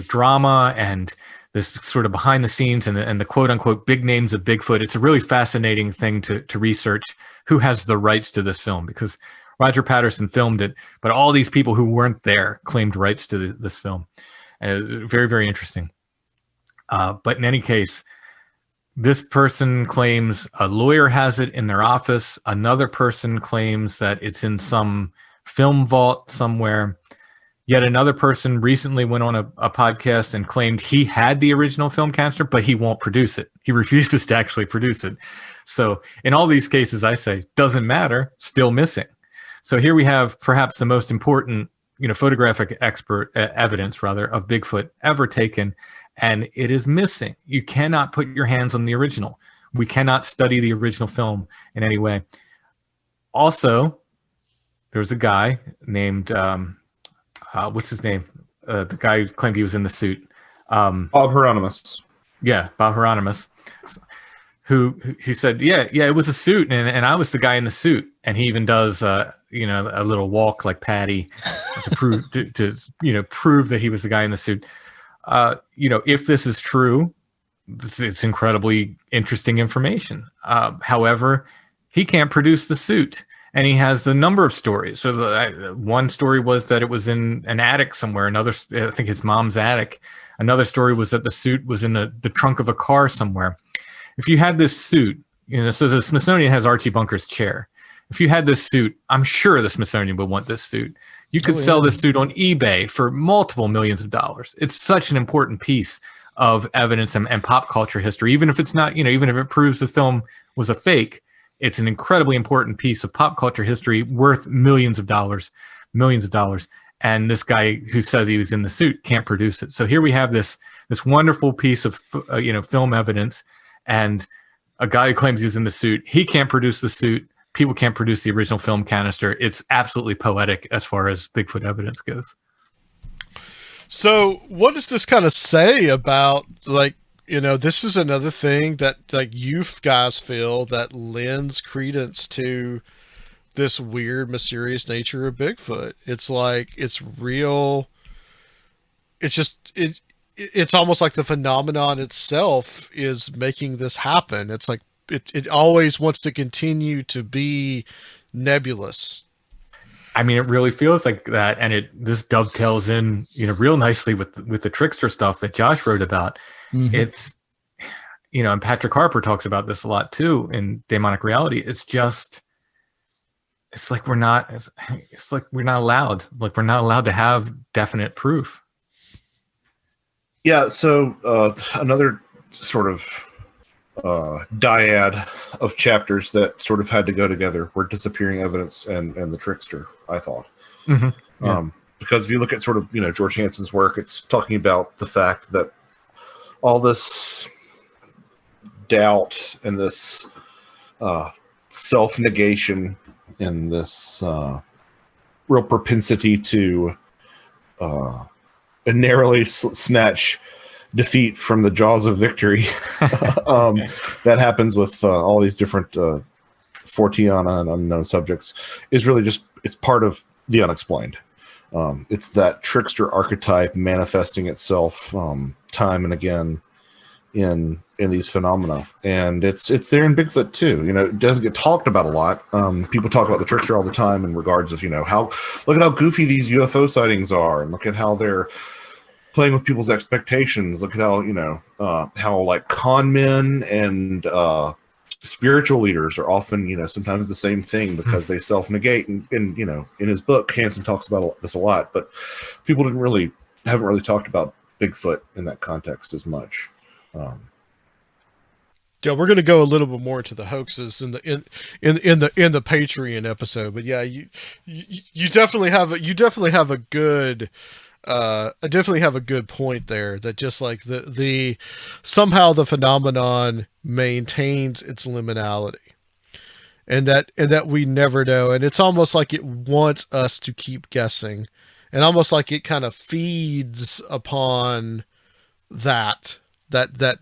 [SPEAKER 3] drama and this sort of behind the scenes and the quote unquote big names of Bigfoot, it's a really fascinating thing to research who has the rights to this film, because Roger Patterson filmed it, but all these people who weren't there claimed rights to this film. And it was very, very interesting. But in any case, this person claims a lawyer has it in their office. Another person claims that it's in some film vault somewhere. Yet another person recently went on a podcast and claimed he had the original film canister, but he won't produce it. He refuses to actually produce it. So in all these cases, I say, doesn't matter, still missing. So here we have perhaps the most important, photographic evidence of Bigfoot ever taken, and it is missing. You cannot put your hands on the original. We cannot study the original film in any way. Also, there was a guy named, what's his name? The guy who claimed he was in the suit.
[SPEAKER 5] Bob Hieronymus.
[SPEAKER 3] Yeah, Bob Hieronymus. Who he said, yeah, it was a suit, and I was the guy in the suit. And he even does, a little walk like Patty to prove prove that he was the guy in the suit. If this is true, it's incredibly interesting information. However, he can't produce the suit, and he has the number of stories. So one story was that it was in an attic somewhere. Another, I think his mom's attic. Another story was that the suit was in the trunk of a car somewhere. If you had this suit, so the Smithsonian has Archie Bunker's chair. If you had this suit, I'm sure the Smithsonian would want this suit. You could sell this suit on eBay for multiple millions of dollars. It's such an important piece of evidence and pop culture history. Even if it's not, even if it proves the film was a fake, it's an incredibly important piece of pop culture history worth millions of dollars. And this guy who says he was in the suit can't produce it. So here we have this wonderful piece of, film evidence, and a guy who claims he's in the suit, he can't produce the suit. People can't produce the original film canister. It's absolutely poetic as far as Bigfoot evidence goes.
[SPEAKER 2] So what does this kind of say about, this is another thing that, you guys feel that lends credence to this weird, mysterious nature of Bigfoot. It's like, it's real. It's just, it's almost like the phenomenon itself is making this happen. It's like, it always wants to continue to be nebulous.
[SPEAKER 3] I mean, it really feels like that, and this dovetails in, real nicely with the Trickster stuff that Josh wrote about. Mm-hmm. It's, and Patrick Harper talks about this a lot too in Demonic Reality. It's like we're not allowed. Like we're not allowed to have definite proof.
[SPEAKER 5] Yeah. So another sort of dyad of chapters that sort of had to go together were disappearing evidence and the Trickster, I thought. Mm-hmm. Yeah. Because if you look at sort of, George Hansen's work, it's talking about the fact that all this doubt and this self-negation and this real propensity to narrowly snatch defeat from the jaws of victory that happens with all these different Forteana and unknown subjects is really just, it's part of the unexplained. It's that Trickster archetype manifesting itself time and again in these phenomena, and it's there in Bigfoot too. It doesn't get talked about a lot. People talk about the Trickster all the time in regards of how look at how goofy these UFO sightings are, and look at how they're playing with people's expectations. Look at how how like con men and spiritual leaders are often sometimes the same thing because they self-negate. And in his book, Hansen talks about this a lot, but people haven't really talked about Bigfoot in that context as much.
[SPEAKER 2] Yeah, we're going to go a little bit more into the hoaxes in the Patreon episode, but yeah, you definitely have a good. I definitely have a good point there, that just like the somehow the phenomenon maintains its liminality. and that we never know. And it's almost like it wants us to keep guessing, and almost like it kind of feeds upon that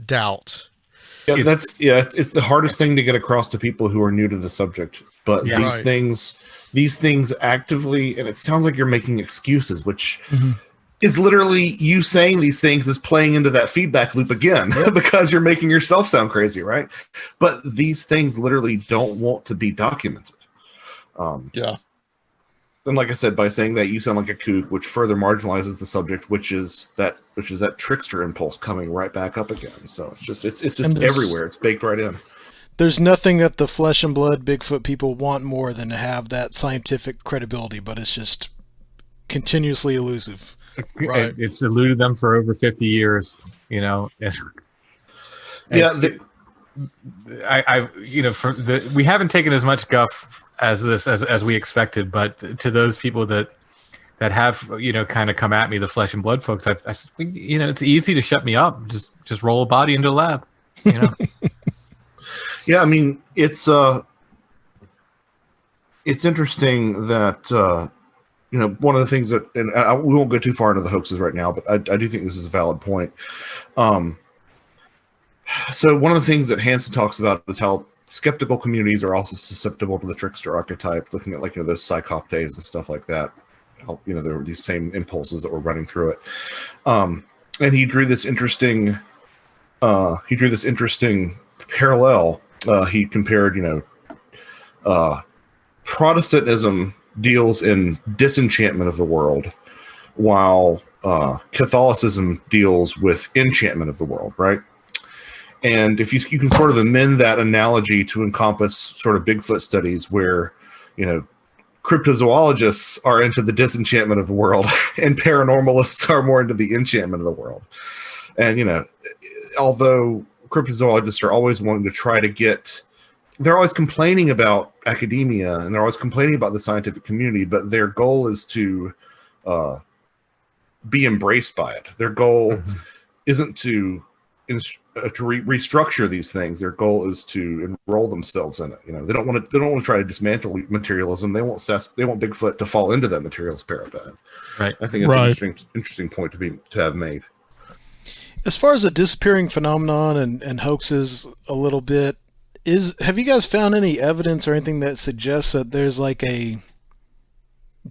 [SPEAKER 2] doubt.
[SPEAKER 5] Yeah, it's the hardest thing to get across to people who are new to the subject. But these things actively, and it sounds like you're making excuses, which is literally you saying these things is playing into that feedback loop again because you're making yourself sound crazy, right? But these things literally don't want to be documented. And like I said, by saying that, you sound like a kook, which further marginalizes the subject, which is that trickster impulse coming right back up again. So it's just everywhere. It's baked right in.
[SPEAKER 4] There's nothing that the flesh and blood Bigfoot people want more than to have that scientific credibility, but it's just continuously elusive.
[SPEAKER 3] Right. It's eluded them for over 50 years, you know. We haven't taken as much guff as we expected, but to those people that have, you know, kind of come at me, the flesh and blood folks, you know, it's easy to shut me up. Just roll a body into a lab, you know.
[SPEAKER 5] Yeah, I mean, it's interesting that you know, one of the things that, and we won't go too far into the hoaxes right now, but I do think this is a valid point. So one of the things that Hansen talks about is how skeptical communities are also susceptible to the trickster archetype, looking at, like, you know, those psychoptes and stuff like that. How, you know, there were these same impulses that were running through it. And he drew this interesting parallel. He compared, you know, Protestantism deals in disenchantment of the world, while Catholicism deals with enchantment of the world, right? And if you can sort of amend that analogy to encompass sort of Bigfoot studies, where, you know, cryptozoologists are into the disenchantment of the world and paranormalists are more into the enchantment of the world. And, you know, although cryptozoologists are always wanting to try to get, they're always complaining about academia and they're always complaining about the scientific community, but their goal is to be embraced by it. Their goal isn't to restructure these things. Their goal is to enroll themselves in it. You know, they don't want to try to dismantle materialism. They want Bigfoot to fall into that materialist paradigm.
[SPEAKER 3] Right.
[SPEAKER 5] I think it's an interesting point to have made.
[SPEAKER 4] As far as the disappearing phenomenon and hoaxes a little bit, have you guys found any evidence or anything that suggests that there's like a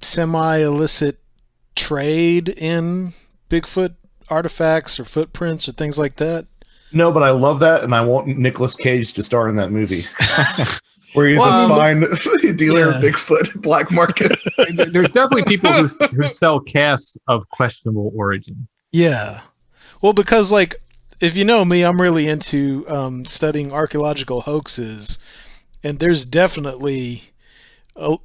[SPEAKER 4] semi-illicit trade in Bigfoot artifacts or footprints or things like that?
[SPEAKER 5] No, but I love that, and I want Nicolas Cage to star in that movie. Where he's a fine dealer of Bigfoot black market.
[SPEAKER 3] There's definitely people who sell casts of questionable origin.
[SPEAKER 4] Yeah. Well, because, like, if you know me, I'm really into studying archaeological hoaxes, and there's definitely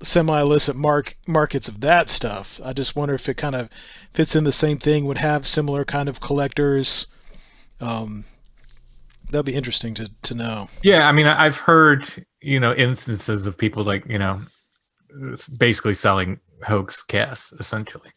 [SPEAKER 4] semi-illicit markets of that stuff. I just wonder if it kind of fits in the same thing, would have similar kind of collectors. That'd be interesting to know. Yeah,
[SPEAKER 3] I mean, I've heard, you know, instances of people, like, you know, basically selling hoax casts, essentially.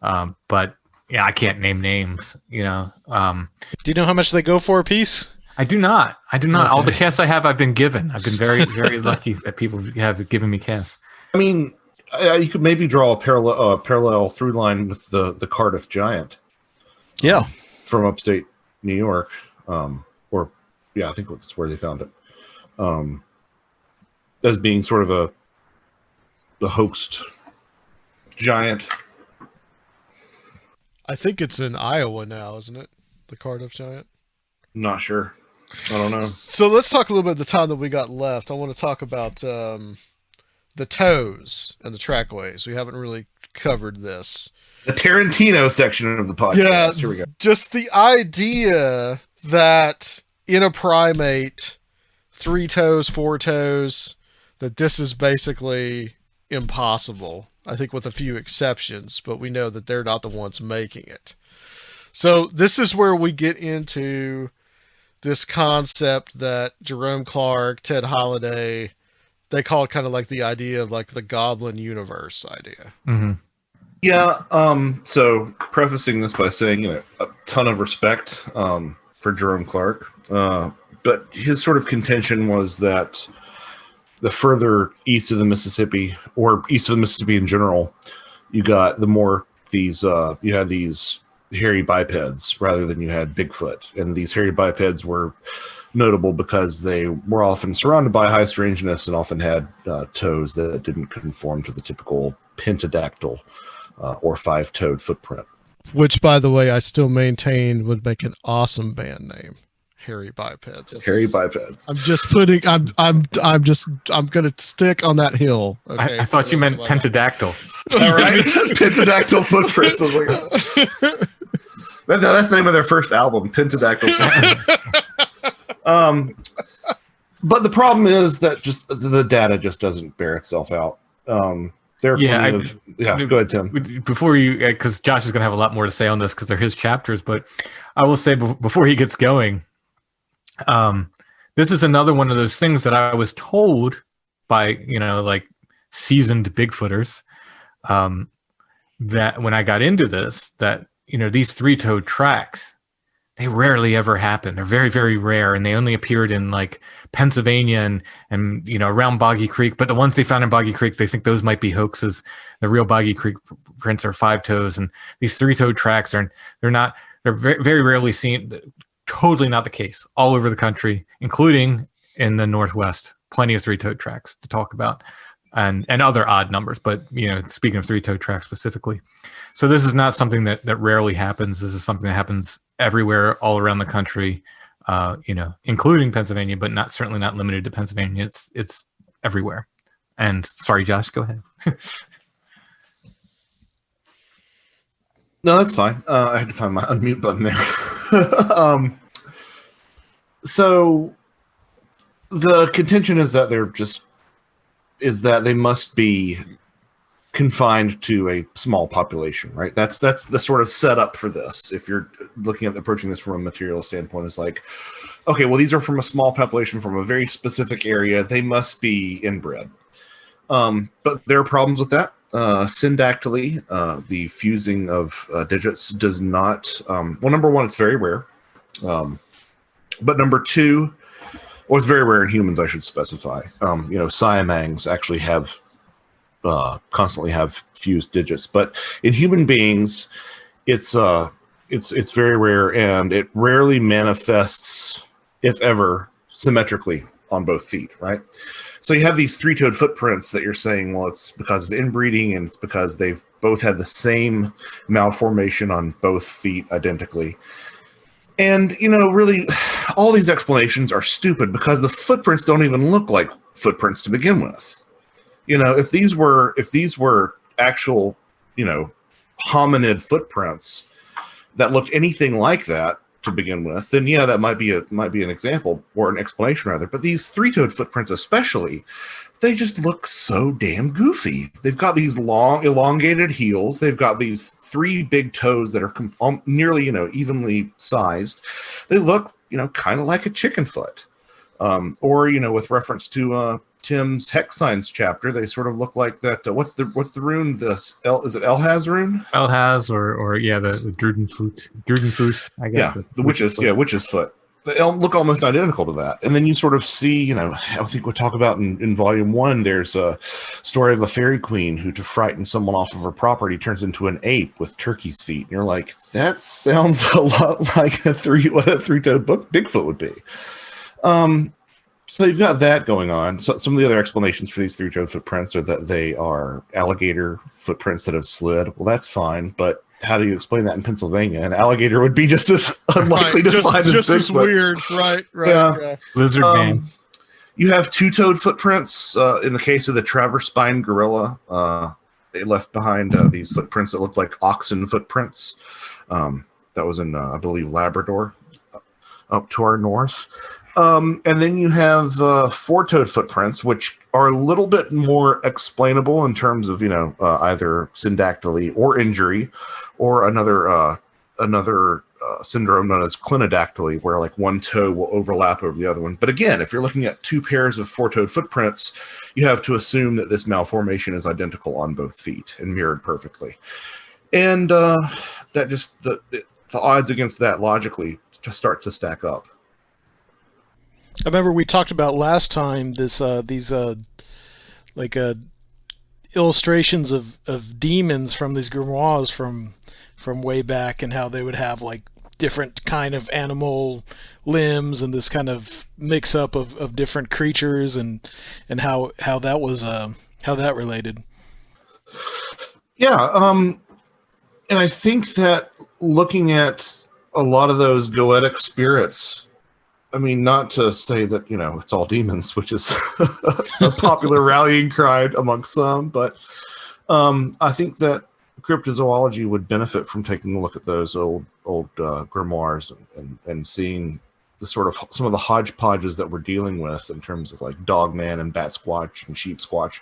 [SPEAKER 3] But yeah, I can't name names, you know.
[SPEAKER 4] Do you know how much they go for a piece?
[SPEAKER 3] I do not. Okay. All the casts I have, I've been given. I've been very, very lucky that people have given me casts.
[SPEAKER 5] I mean, you could maybe draw a parallel through line with the Cardiff Giant.
[SPEAKER 4] Yeah.
[SPEAKER 5] From upstate New York. I think that's where they found it. As being sort of the hoaxed giant.
[SPEAKER 2] I think it's in Iowa now, isn't it? The Cardiff Giant?
[SPEAKER 5] Not sure. I don't know.
[SPEAKER 2] So let's talk a little bit of the time that we got left. I want to talk about the toes and the trackways. We haven't really covered this.
[SPEAKER 5] The Tarantino section of the podcast.
[SPEAKER 2] Yeah,
[SPEAKER 5] here we go.
[SPEAKER 2] Just the idea that in a primate, 3 toes, 4 toes, that this is basically impossible. I think with a few exceptions, but we know that they're not the ones making it. So this is where we get into this concept that Jerome Clark, Ted Holliday, they call it kind of like the idea of like the goblin universe idea.
[SPEAKER 3] Mm-hmm.
[SPEAKER 5] Yeah. So prefacing this by saying, you know, a ton of respect for Jerome Clark. But his sort of contention was that the further east of the Mississippi, or east of the Mississippi in general, you got the more these you had these hairy bipeds rather than you had Bigfoot. And these hairy bipeds were notable because they were often surrounded by high strangeness and often had toes that didn't conform to the typical pentadactyl or five-toed footprint.
[SPEAKER 2] Which, by the way, I still maintain would make an awesome band name. Hairy bipeds.
[SPEAKER 5] Hairy bipeds.
[SPEAKER 2] I'm just putting. I'm gonna stick on that hill. Okay,
[SPEAKER 3] I thought you meant pentadactyl.
[SPEAKER 5] All right, pentadactyl footprints. I was like, that's the name of their first album, Pentadactyl Footprints. But the problem is that just the data just doesn't bear itself out. There are go ahead, Tim.
[SPEAKER 3] Before you, because Josh is going to have a lot more to say on this because they're his chapters, but I will say before he gets going, this is another one of those things that I was told by, like seasoned Bigfooters, that when I got into this, that, these three-toed tracks, they rarely ever happen. They're very, very rare, and they only appeared in like Pennsylvania and around Boggy Creek. But the ones they found in Boggy Creek, they think those might be hoaxes. The real Boggy Creek prints are five toes, and these three-toed tracks they're very, very rarely seen. Totally not the case all over the country, including in the Northwest. Plenty of three-toed tracks to talk about, and other odd numbers. But speaking of three-toed tracks specifically, so this is not something that rarely happens. This is something that happens everywhere, all around the country, including Pennsylvania, but certainly not limited to Pennsylvania. It's everywhere. And sorry, Josh, go ahead.
[SPEAKER 5] No, that's fine. I had to find my unmute button there. So the contention is that they must be confined to a small population, right? That's the sort of setup for this. If you're looking at approaching this from a material standpoint, it's like, okay, well, these are from a small population from a very specific area. They must be inbred. But there are problems with that. Syndactyly, the fusing of digits does not. Well, number one, it's very rare. But number two, well, it's very rare in humans, I should specify. Siamangs actually constantly have fused digits, but in human beings, it's very rare, and it rarely manifests, if ever, symmetrically on both feet, right? So you have these three-toed footprints that you're saying, well, it's because of inbreeding, and it's because they've both had the same malformation on both feet identically. And, really, all these explanations are stupid because the footprints don't even look like footprints to begin with. If these were actual, hominid footprints that looked anything like that to begin with, then yeah, that might be an example or an explanation rather. But these three-toed footprints, especially, they just look so damn goofy. They've got these long, elongated heels. They've got these three big toes that are nearly, evenly sized. They look, kind of like a chicken foot. Or with reference to Tim's hex signs chapter, they sort of look like that. What's the rune? Is it Elhaz rune?
[SPEAKER 3] Elhaz or the Drudenfuss, I guess.
[SPEAKER 5] Yeah, the witch's foot. They look almost identical to that. And then you sort of see, I think we'll talk about in volume 1, there's a story of a fairy queen who, to frighten someone off of her property, turns into an ape with turkey's feet. And you're like, that sounds a lot like what a three-toed Bigfoot would be. So you've got that going on. So some of the other explanations for these three-toed footprints are that they are alligator footprints that have slid. Well, that's fine, but how do you explain that in Pennsylvania? An alligator would be just as unlikely to find as Bigfoot. Just as
[SPEAKER 2] weird, right? Yeah.
[SPEAKER 3] Lizard man.
[SPEAKER 5] You have two-toed footprints. In the case of the traverse spine gorilla, they left behind these footprints that looked like oxen footprints. That was in, I believe, Labrador, up to our north. And then you have four-toed footprints, which are a little bit more explainable in terms of, either syndactyly or injury, or another syndrome known as clinodactyly, where like one toe will overlap over the other one. But again, if you're looking at two pairs of four-toed footprints, you have to assume that this malformation is identical on both feet and mirrored perfectly. And that just the odds against that logically to start to stack up.
[SPEAKER 4] I remember we talked about last time these like illustrations of demons from these grimoires from way back, and how they would have like different kind of animal limbs and this kind of mix up of different creatures, and how that was how that related.
[SPEAKER 5] Yeah, and I think that looking at a lot of those goetic spirits, I mean, not to say that, you know, it's all demons, which is a popular rallying cry amongst some, but I think that cryptozoology would benefit from taking a look at those old grimoires and seeing the sort of some of the hodgepodges that we're dealing with in terms of like Dogman and Bat Squatch and Sheep Squatch.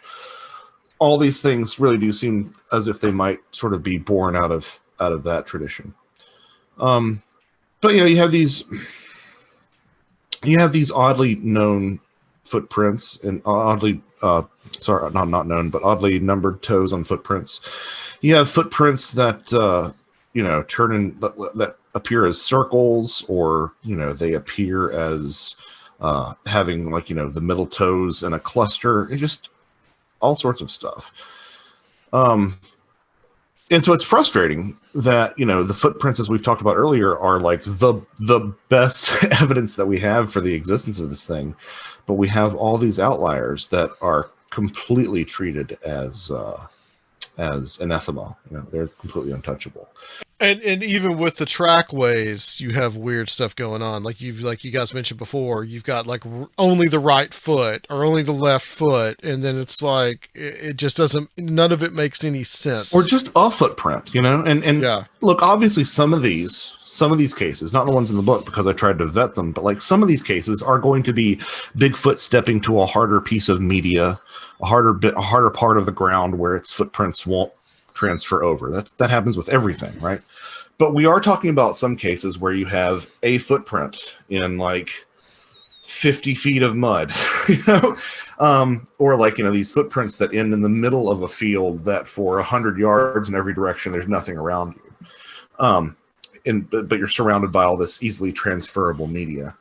[SPEAKER 5] All these things really do seem as if they might sort of be born out of that tradition. But yeah, you have these oddly known footprints and oddly not known, but oddly numbered toes on footprints. You have footprints that turn in that appear as circles, or they appear as having like the middle toes in a cluster. It just all sorts of stuff. And so it's frustrating that, the footprints, as we've talked about earlier, are like the best evidence that we have for the existence of this thing. But we have all these outliers that are completely treated as anathema. They're completely untouchable.
[SPEAKER 2] And even with the trackways, you have weird stuff going on. Like you guys mentioned before, you've got like only the right foot or only the left foot, and then it's like it just doesn't. None of it makes any sense.
[SPEAKER 5] Or just a footprint, And
[SPEAKER 2] yeah.
[SPEAKER 5] Look, obviously, some of these cases, not the ones in the book because I tried to vet them, but like some of these cases are going to be Bigfoot stepping to a harder piece of media, a harder part of the ground where its footprints won't transfer over. That happens with everything, right? But we are talking about some cases where you have a footprint in like 50 feet of mud, or like these footprints that end in the middle of a field that for 100 yards in every direction there's nothing around you, but you're surrounded by all this easily transferable media.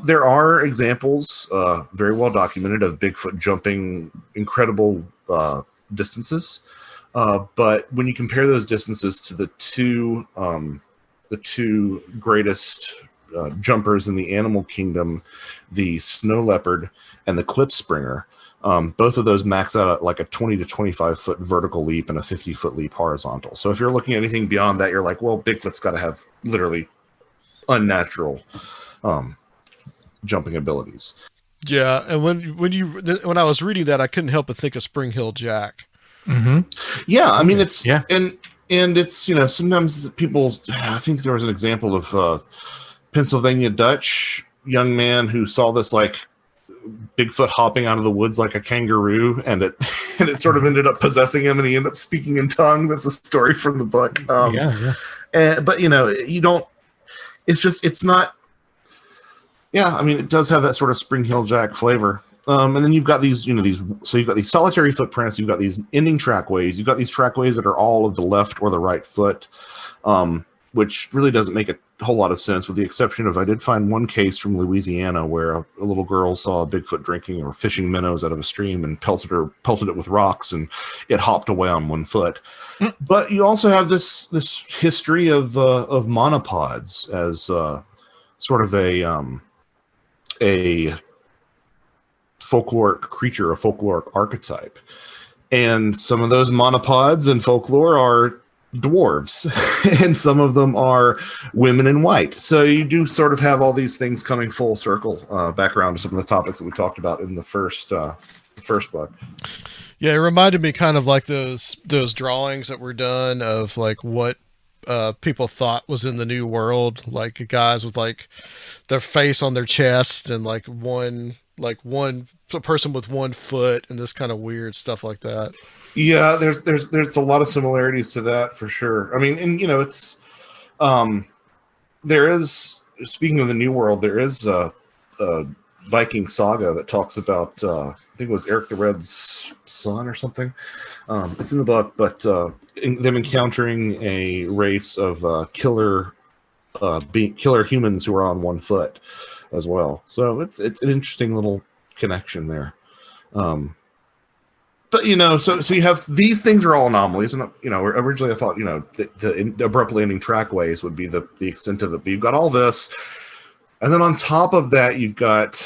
[SPEAKER 5] There are examples, very well documented, of Bigfoot jumping incredible distances. But when you compare those distances to the two greatest jumpers in the animal kingdom, the snow leopard and the klipspringer, both of those max out at like a 20 to 25 foot vertical leap and a 50 foot leap horizontal. So if you're looking at anything beyond that, you're like, well, Bigfoot's got to have literally unnatural jumping abilities.
[SPEAKER 2] Yeah, and when I was reading that, I couldn't help but think of Spring Hill Jack.
[SPEAKER 3] Mm-hmm.
[SPEAKER 5] Yeah, I mean, it's and it's sometimes people. I think there was an example of Pennsylvania Dutch young man who saw this like Bigfoot hopping out of the woods like a kangaroo, and it sort of ended up possessing him, and he ended up speaking in tongue. That's a story from the book. But you don't. It's not. Yeah, I mean, it does have that sort of Spring Hill Jack flavor. And then you've got these, so you've got these solitary footprints, you've got these ending trackways, you've got these trackways that are all of the left or the right foot, which really doesn't make a whole lot of sense, with the exception of I did find one case from Louisiana where a little girl saw a Bigfoot drinking or fishing minnows out of a stream and pelted it with rocks, and it hopped away on one foot. But you also have this history of monopods as sort of a folkloric creature, a folkloric archetype. And some of those monopods in folklore are dwarves, and some of them are women in white. So you do sort of have all these things coming full circle back around to some of the topics that we talked about in the first book.
[SPEAKER 2] Yeah, it reminded me kind of like those drawings that were done of like what people thought was in the New World, like guys with like their face on their chest and like one person with one foot and this kind of weird stuff like that.
[SPEAKER 5] Yeah, there's a lot of similarities to that for sure. I mean, and it's there is, speaking of the New World, there is a Viking saga that talks about I think it was Eric the Red's son or something. It's in the book, but them encountering a race of killer humans who are on one foot as well. So it's an interesting little connection there. But so you have these things are all anomalies, and originally I thought the abruptly ending trackways would be the extent of it, but you've got all this, and then on top of that you've got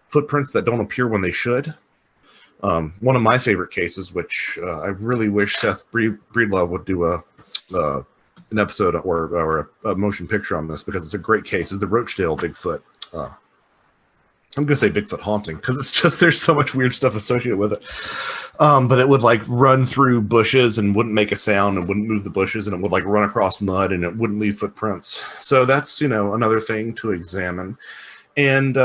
[SPEAKER 5] footprints that don't appear when they should. One of my favorite cases, which I really wish Seth Breedlove would do an episode or a motion picture on this, because it's a great case, is the Rochdale Bigfoot. I'm going to say Bigfoot haunting because it's just there's so much weird stuff associated with it. But it would like run through bushes and wouldn't make a sound and wouldn't move the bushes, and it would like run across mud and it wouldn't leave footprints. So that's another thing to examine. And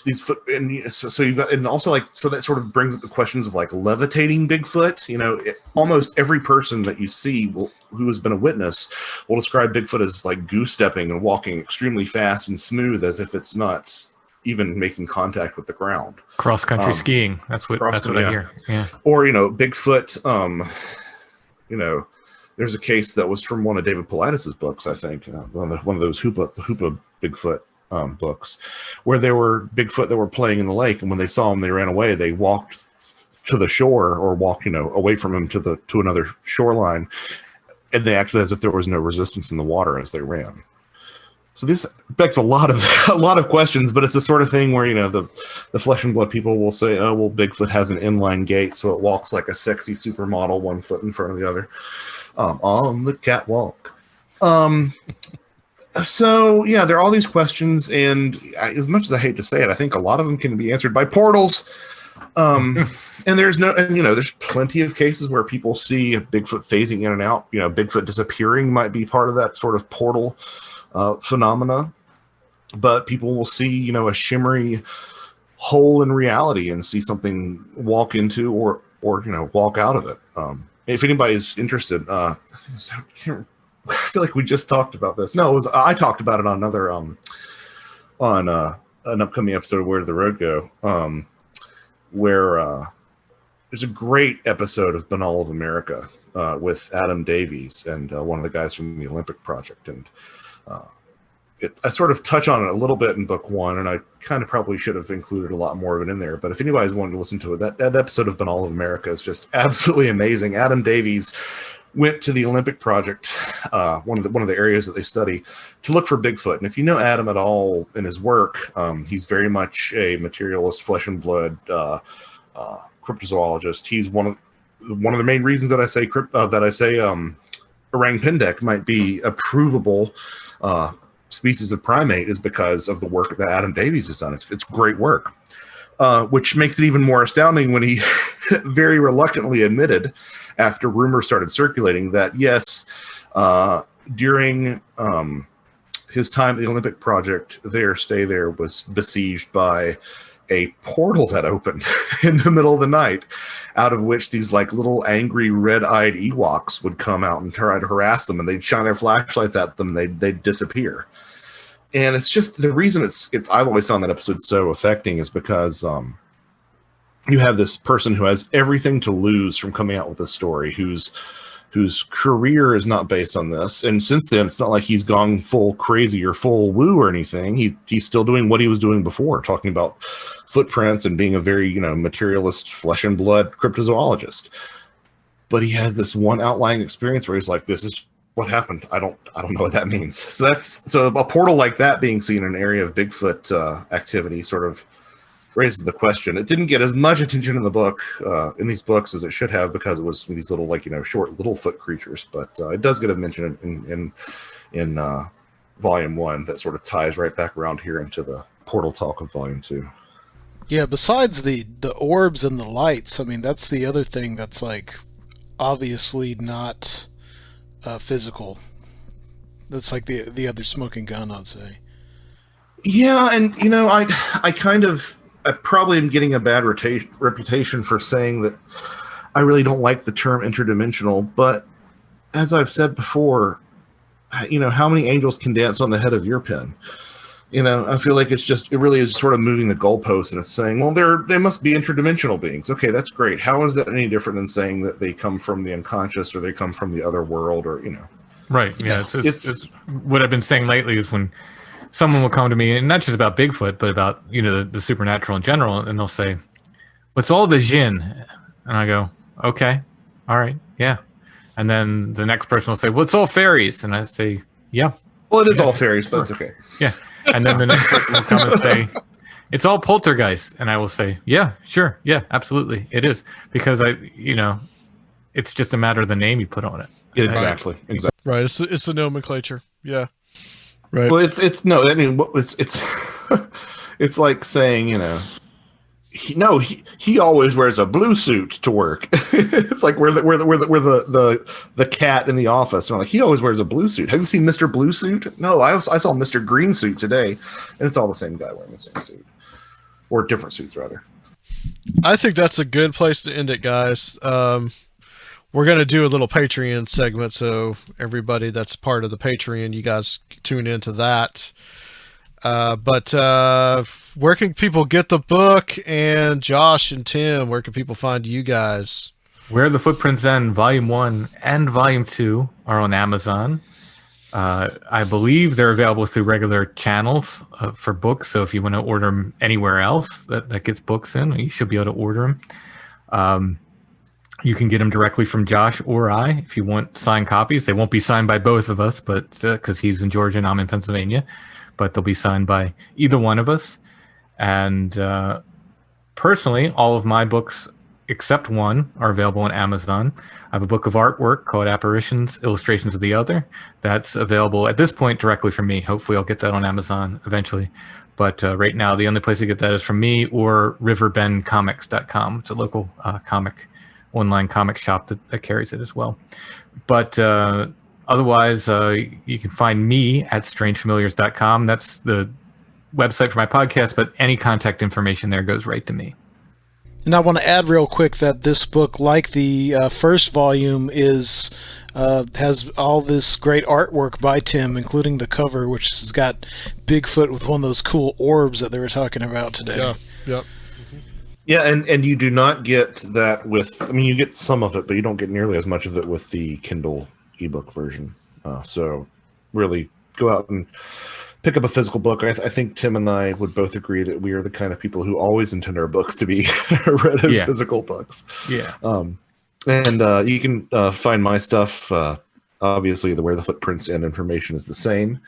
[SPEAKER 5] these foot, and so you've got, and also like, so that sort of brings up the questions of like levitating Bigfoot. Almost every person that you see who has been a witness will describe Bigfoot as like goose stepping and walking extremely fast and smooth, as if it's not even making contact with the ground.
[SPEAKER 3] Cross country skiing. That's what I hear. Yeah. Or
[SPEAKER 5] Bigfoot. There's a case that was from one of David Paulides' books, I think, one of those Hoopa Bigfoot books, where there were Bigfoot that were playing in the lake, and when they saw him, they ran away. They walked to the shore, or walked away from him to another shoreline, and they acted as if there was no resistance in the water as they ran. So this begs a lot of questions, but it's the sort of thing where the flesh and blood people will say, oh well, Bigfoot has an inline gait, so it walks like a sexy supermodel, one foot in front of the other on the catwalk. So yeah, there are all these questions, and as much as I hate to say it, I think a lot of them can be answered by portals. And there's plenty of cases where people see Bigfoot phasing in and out. Bigfoot disappearing might be part of that sort of portal phenomena. But people will see, a shimmery hole in reality and see something walk into or walk out of it. If anybody's interested, I feel like we just talked about this. No, I talked about it on another on an upcoming episode of Where Did the Road Go? Where there's a great episode of Banal of America with Adam Davies and one of the guys from the Olympic Project, and I sort of touch on it a little bit in book one, and I kind of probably should have included a lot more of it in there. But if anybody's wanting to listen to it, that episode of Banal of America is just absolutely amazing. Adam Davies went to the Olympic Project, one of the areas that they study, to look for Bigfoot. And if you know Adam at all in his work, he's very much a materialist, flesh and blood cryptozoologist. He's one of the main reasons that I say orang pendek might be a provable species of primate is because of the work that Adam Davies has done. It's great work. Which makes it even more astounding when he very reluctantly admitted, after rumors started circulating, that yes, during his time at the Olympic Project, their stay there was besieged by a portal that opened in the middle of the night, out of which these like little angry red-eyed Ewoks would come out and try to harass them, and they'd shine their flashlights at them, and they'd disappear. And it's just the reason I've always found that episode so affecting is because you have this person who has everything to lose from coming out with a story, whose career is not based on this. And since then, it's not like he's gone full crazy or full woo or anything. He's still doing what he was doing before, talking about footprints and being a very, materialist, flesh and blood cryptozoologist. But he has this one outlying experience where he's like, this is what happened. I don't know what that means. So a portal like that being seen in an area of Bigfoot activity sort of raises the question. It didn't get as much attention in the book, in these books, as it should have, because it was these little, short little foot creatures. But it does get a mention in volume 1 that sort of ties right back around here into the portal talk of volume 2.
[SPEAKER 4] Yeah, besides the orbs and the lights, I mean, that's the other thing that's obviously not physical. That's like the other smoking gun, I'd say. Yeah, and
[SPEAKER 5] I probably am getting a bad reputation for saying that I really don't like the term interdimensional, but as I've said before, how many angels can dance on the head of your pin? I feel like it really is sort of moving the goalpost, and it's saying, well, they must be interdimensional beings. Okay, that's great. How is that any different than saying that they come from the unconscious, or they come from the other world, or
[SPEAKER 3] Right. Yeah. It's what I've been saying lately is when someone will come to me, and not just about Bigfoot, but about the supernatural in general, and they'll say, what's all the Jin? And I go, okay, all right, yeah. And then the next person will say, what's all fairies? And I say, yeah.
[SPEAKER 5] Well, it is all fairies, but it's okay.
[SPEAKER 3] Yeah. And then the next person will come and say, it's all poltergeist. And I will say, yeah, sure. Yeah, absolutely. It is. Because it's just a matter of the name you put on it.
[SPEAKER 5] Exactly.
[SPEAKER 2] Right. It's the nomenclature. Yeah. Right.
[SPEAKER 5] Well, it's no. I mean, it's it's like saying, he always wears a blue suit to work. It's like we're the cat in the office. And I'm like, he always wears a blue suit. Have you seen Mr. Blue Suit? No, I saw Mr. Green Suit today, and it's all the same guy wearing the same suit, or different suits rather.
[SPEAKER 2] I think that's a good place to end it, guys. We're going to do a little Patreon segment, so everybody that's part of the Patreon, you guys tune into that. But where can people get the book? And Josh and Tim, where can people find you guys?
[SPEAKER 3] Where the Footprints End, Volume 1 and Volume 2 are on Amazon. I believe they're available through regular channels for books, so if you want to order them anywhere else that gets books in, you should be able to order them. You can get them directly from Josh or I if you want signed copies. They won't be signed by both of us, but because he's in Georgia and I'm in Pennsylvania, but they'll be signed by either one of us. And personally, all of my books except one are available on Amazon. I have a book of artwork called Apparitions, Illustrations of the Other. That's available at this point directly from me. Hopefully I'll get that on Amazon eventually. But right now, the only place to get that is from me or riverbendcomics.com. It's a local online comic shop that carries it as well. But otherwise, you can find me at strangefamiliars.com. That's the website for my podcast, but any contact information there goes right to me.
[SPEAKER 4] And I want to add real quick that this book, like the first volume, has all this great artwork by Tim, including the cover, which has got Bigfoot with one of those cool orbs that they were talking about today.
[SPEAKER 2] Yeah. Yep.
[SPEAKER 5] Yeah, and you do not get that with. I mean, you get some of it, but you don't get nearly as much of it with the Kindle ebook version. So, really, go out and pick up a physical book. I think Tim and I would both agree that we are the kind of people who always intend our books to be read as physical books.
[SPEAKER 3] Yeah.
[SPEAKER 5] And you can find my stuff. Obviously, Where the Footprints End information is the same.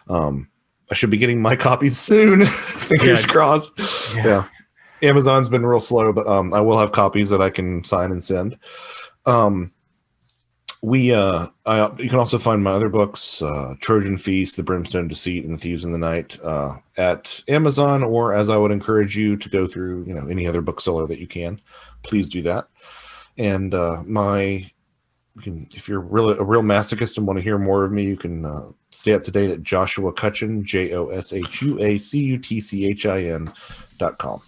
[SPEAKER 5] I should be getting my copies soon. Fingers crossed. Yeah. Amazon's been real slow, but I will have copies that I can sign and send. You can also find my other books, Trojan Feast, The Brimstone Deceit, and Thieves in the Night, at Amazon, or as I would encourage you to go through, any other bookseller that you can. Please do that. And if you're really a real masochist and want to hear more of me, you can stay up to date at Joshua Cutchin, JOSHUACUTCHIN.com.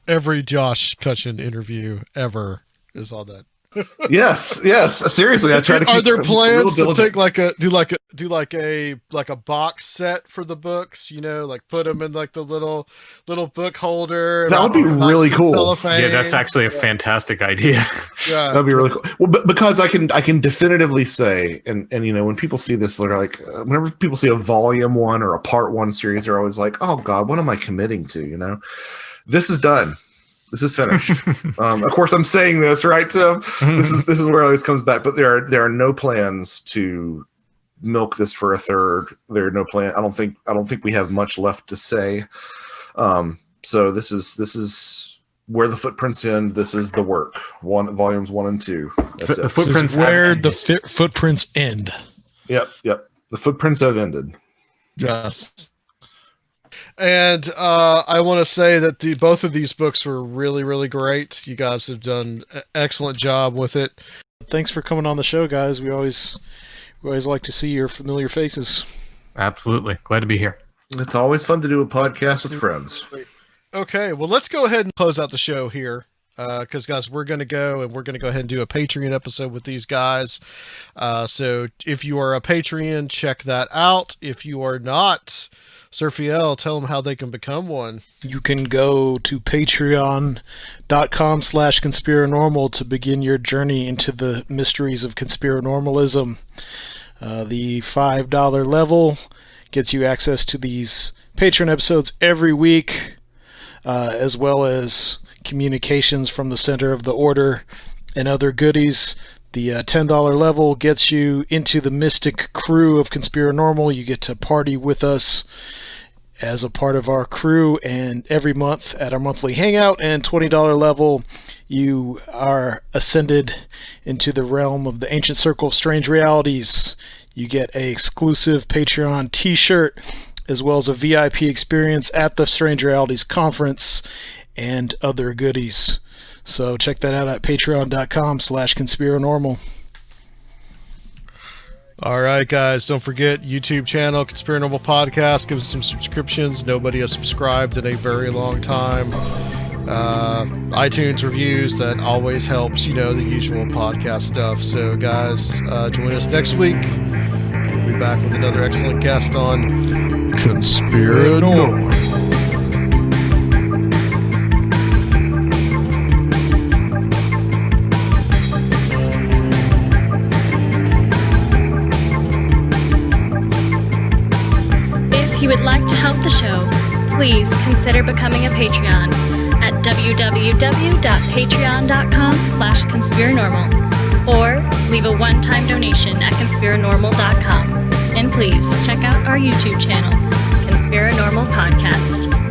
[SPEAKER 2] Every Josh Cutchin interview ever is on that.
[SPEAKER 5] Yes. Seriously, I try to.
[SPEAKER 2] Are there plans to take do a box set for the books? Like put them in like the little book holder.
[SPEAKER 5] That would be really cool.
[SPEAKER 2] Cellophane.
[SPEAKER 3] Yeah, that's actually a fantastic idea.
[SPEAKER 2] Yeah,
[SPEAKER 5] that'd be really cool. Well, but because I can definitively say, and when people see this, they're like, whenever people see a volume 1 or a part 1 series, they're always like, oh God, what am I committing to? This is done. This is finished. Of course, I'm saying this, right, Tim? This is where it always comes back. But there are no plans to milk this for a third. There are no plan. I don't think we have much left to say. So this is Where the Footprints End. This is the work. Volumes 1 and 2. That's
[SPEAKER 4] the footprints where the footprints end.
[SPEAKER 5] Yep. The footprints have ended.
[SPEAKER 2] Yes. And I want to say that both of these books were really, really great. You guys have done an excellent job with it.
[SPEAKER 4] Thanks for coming on the show, guys. We always like to see your familiar faces.
[SPEAKER 3] Absolutely. Glad to be here.
[SPEAKER 5] It's always fun to do a podcast with friends.
[SPEAKER 2] Okay, well, let's go ahead and close out the show here. Because, guys, we're going to go ahead and do a Patreon episode with these guys. So if you are a Patreon, check that out. If you are not, Surfiel, tell them how they can become one.
[SPEAKER 4] You can go to patreon.com/Conspirinormal to begin your journey into the mysteries of Conspirinormalism. The $5 level gets you access to these Patreon episodes every week, as well as communications from the center of the order, and other goodies. The $10 level gets you into the mystic crew of Conspirinormal. You get to party with us as a part of our crew, and every month at our monthly hangout. And $20 level, you are ascended into the realm of the ancient circle of strange realities. You get a exclusive Patreon t-shirt, as well as a VIP experience at the Strange Realities Conference and other goodies. So check that out at patreon.com/Conspirinormal.
[SPEAKER 2] All right, guys, don't forget YouTube channel, Conspirinormal Podcast. Give us some subscriptions. Nobody has subscribed in a very long time. iTunes reviews, that always helps, the usual podcast stuff. So, guys, join us next week. We'll be back with another excellent guest on Conspirinormal.
[SPEAKER 1] If you would like to help the show, please consider becoming a Patreon at www.patreon.com/Conspirinormal, or leave a one-time donation at Conspirinormal.com. And please check out our YouTube channel, Conspirinormal Podcast.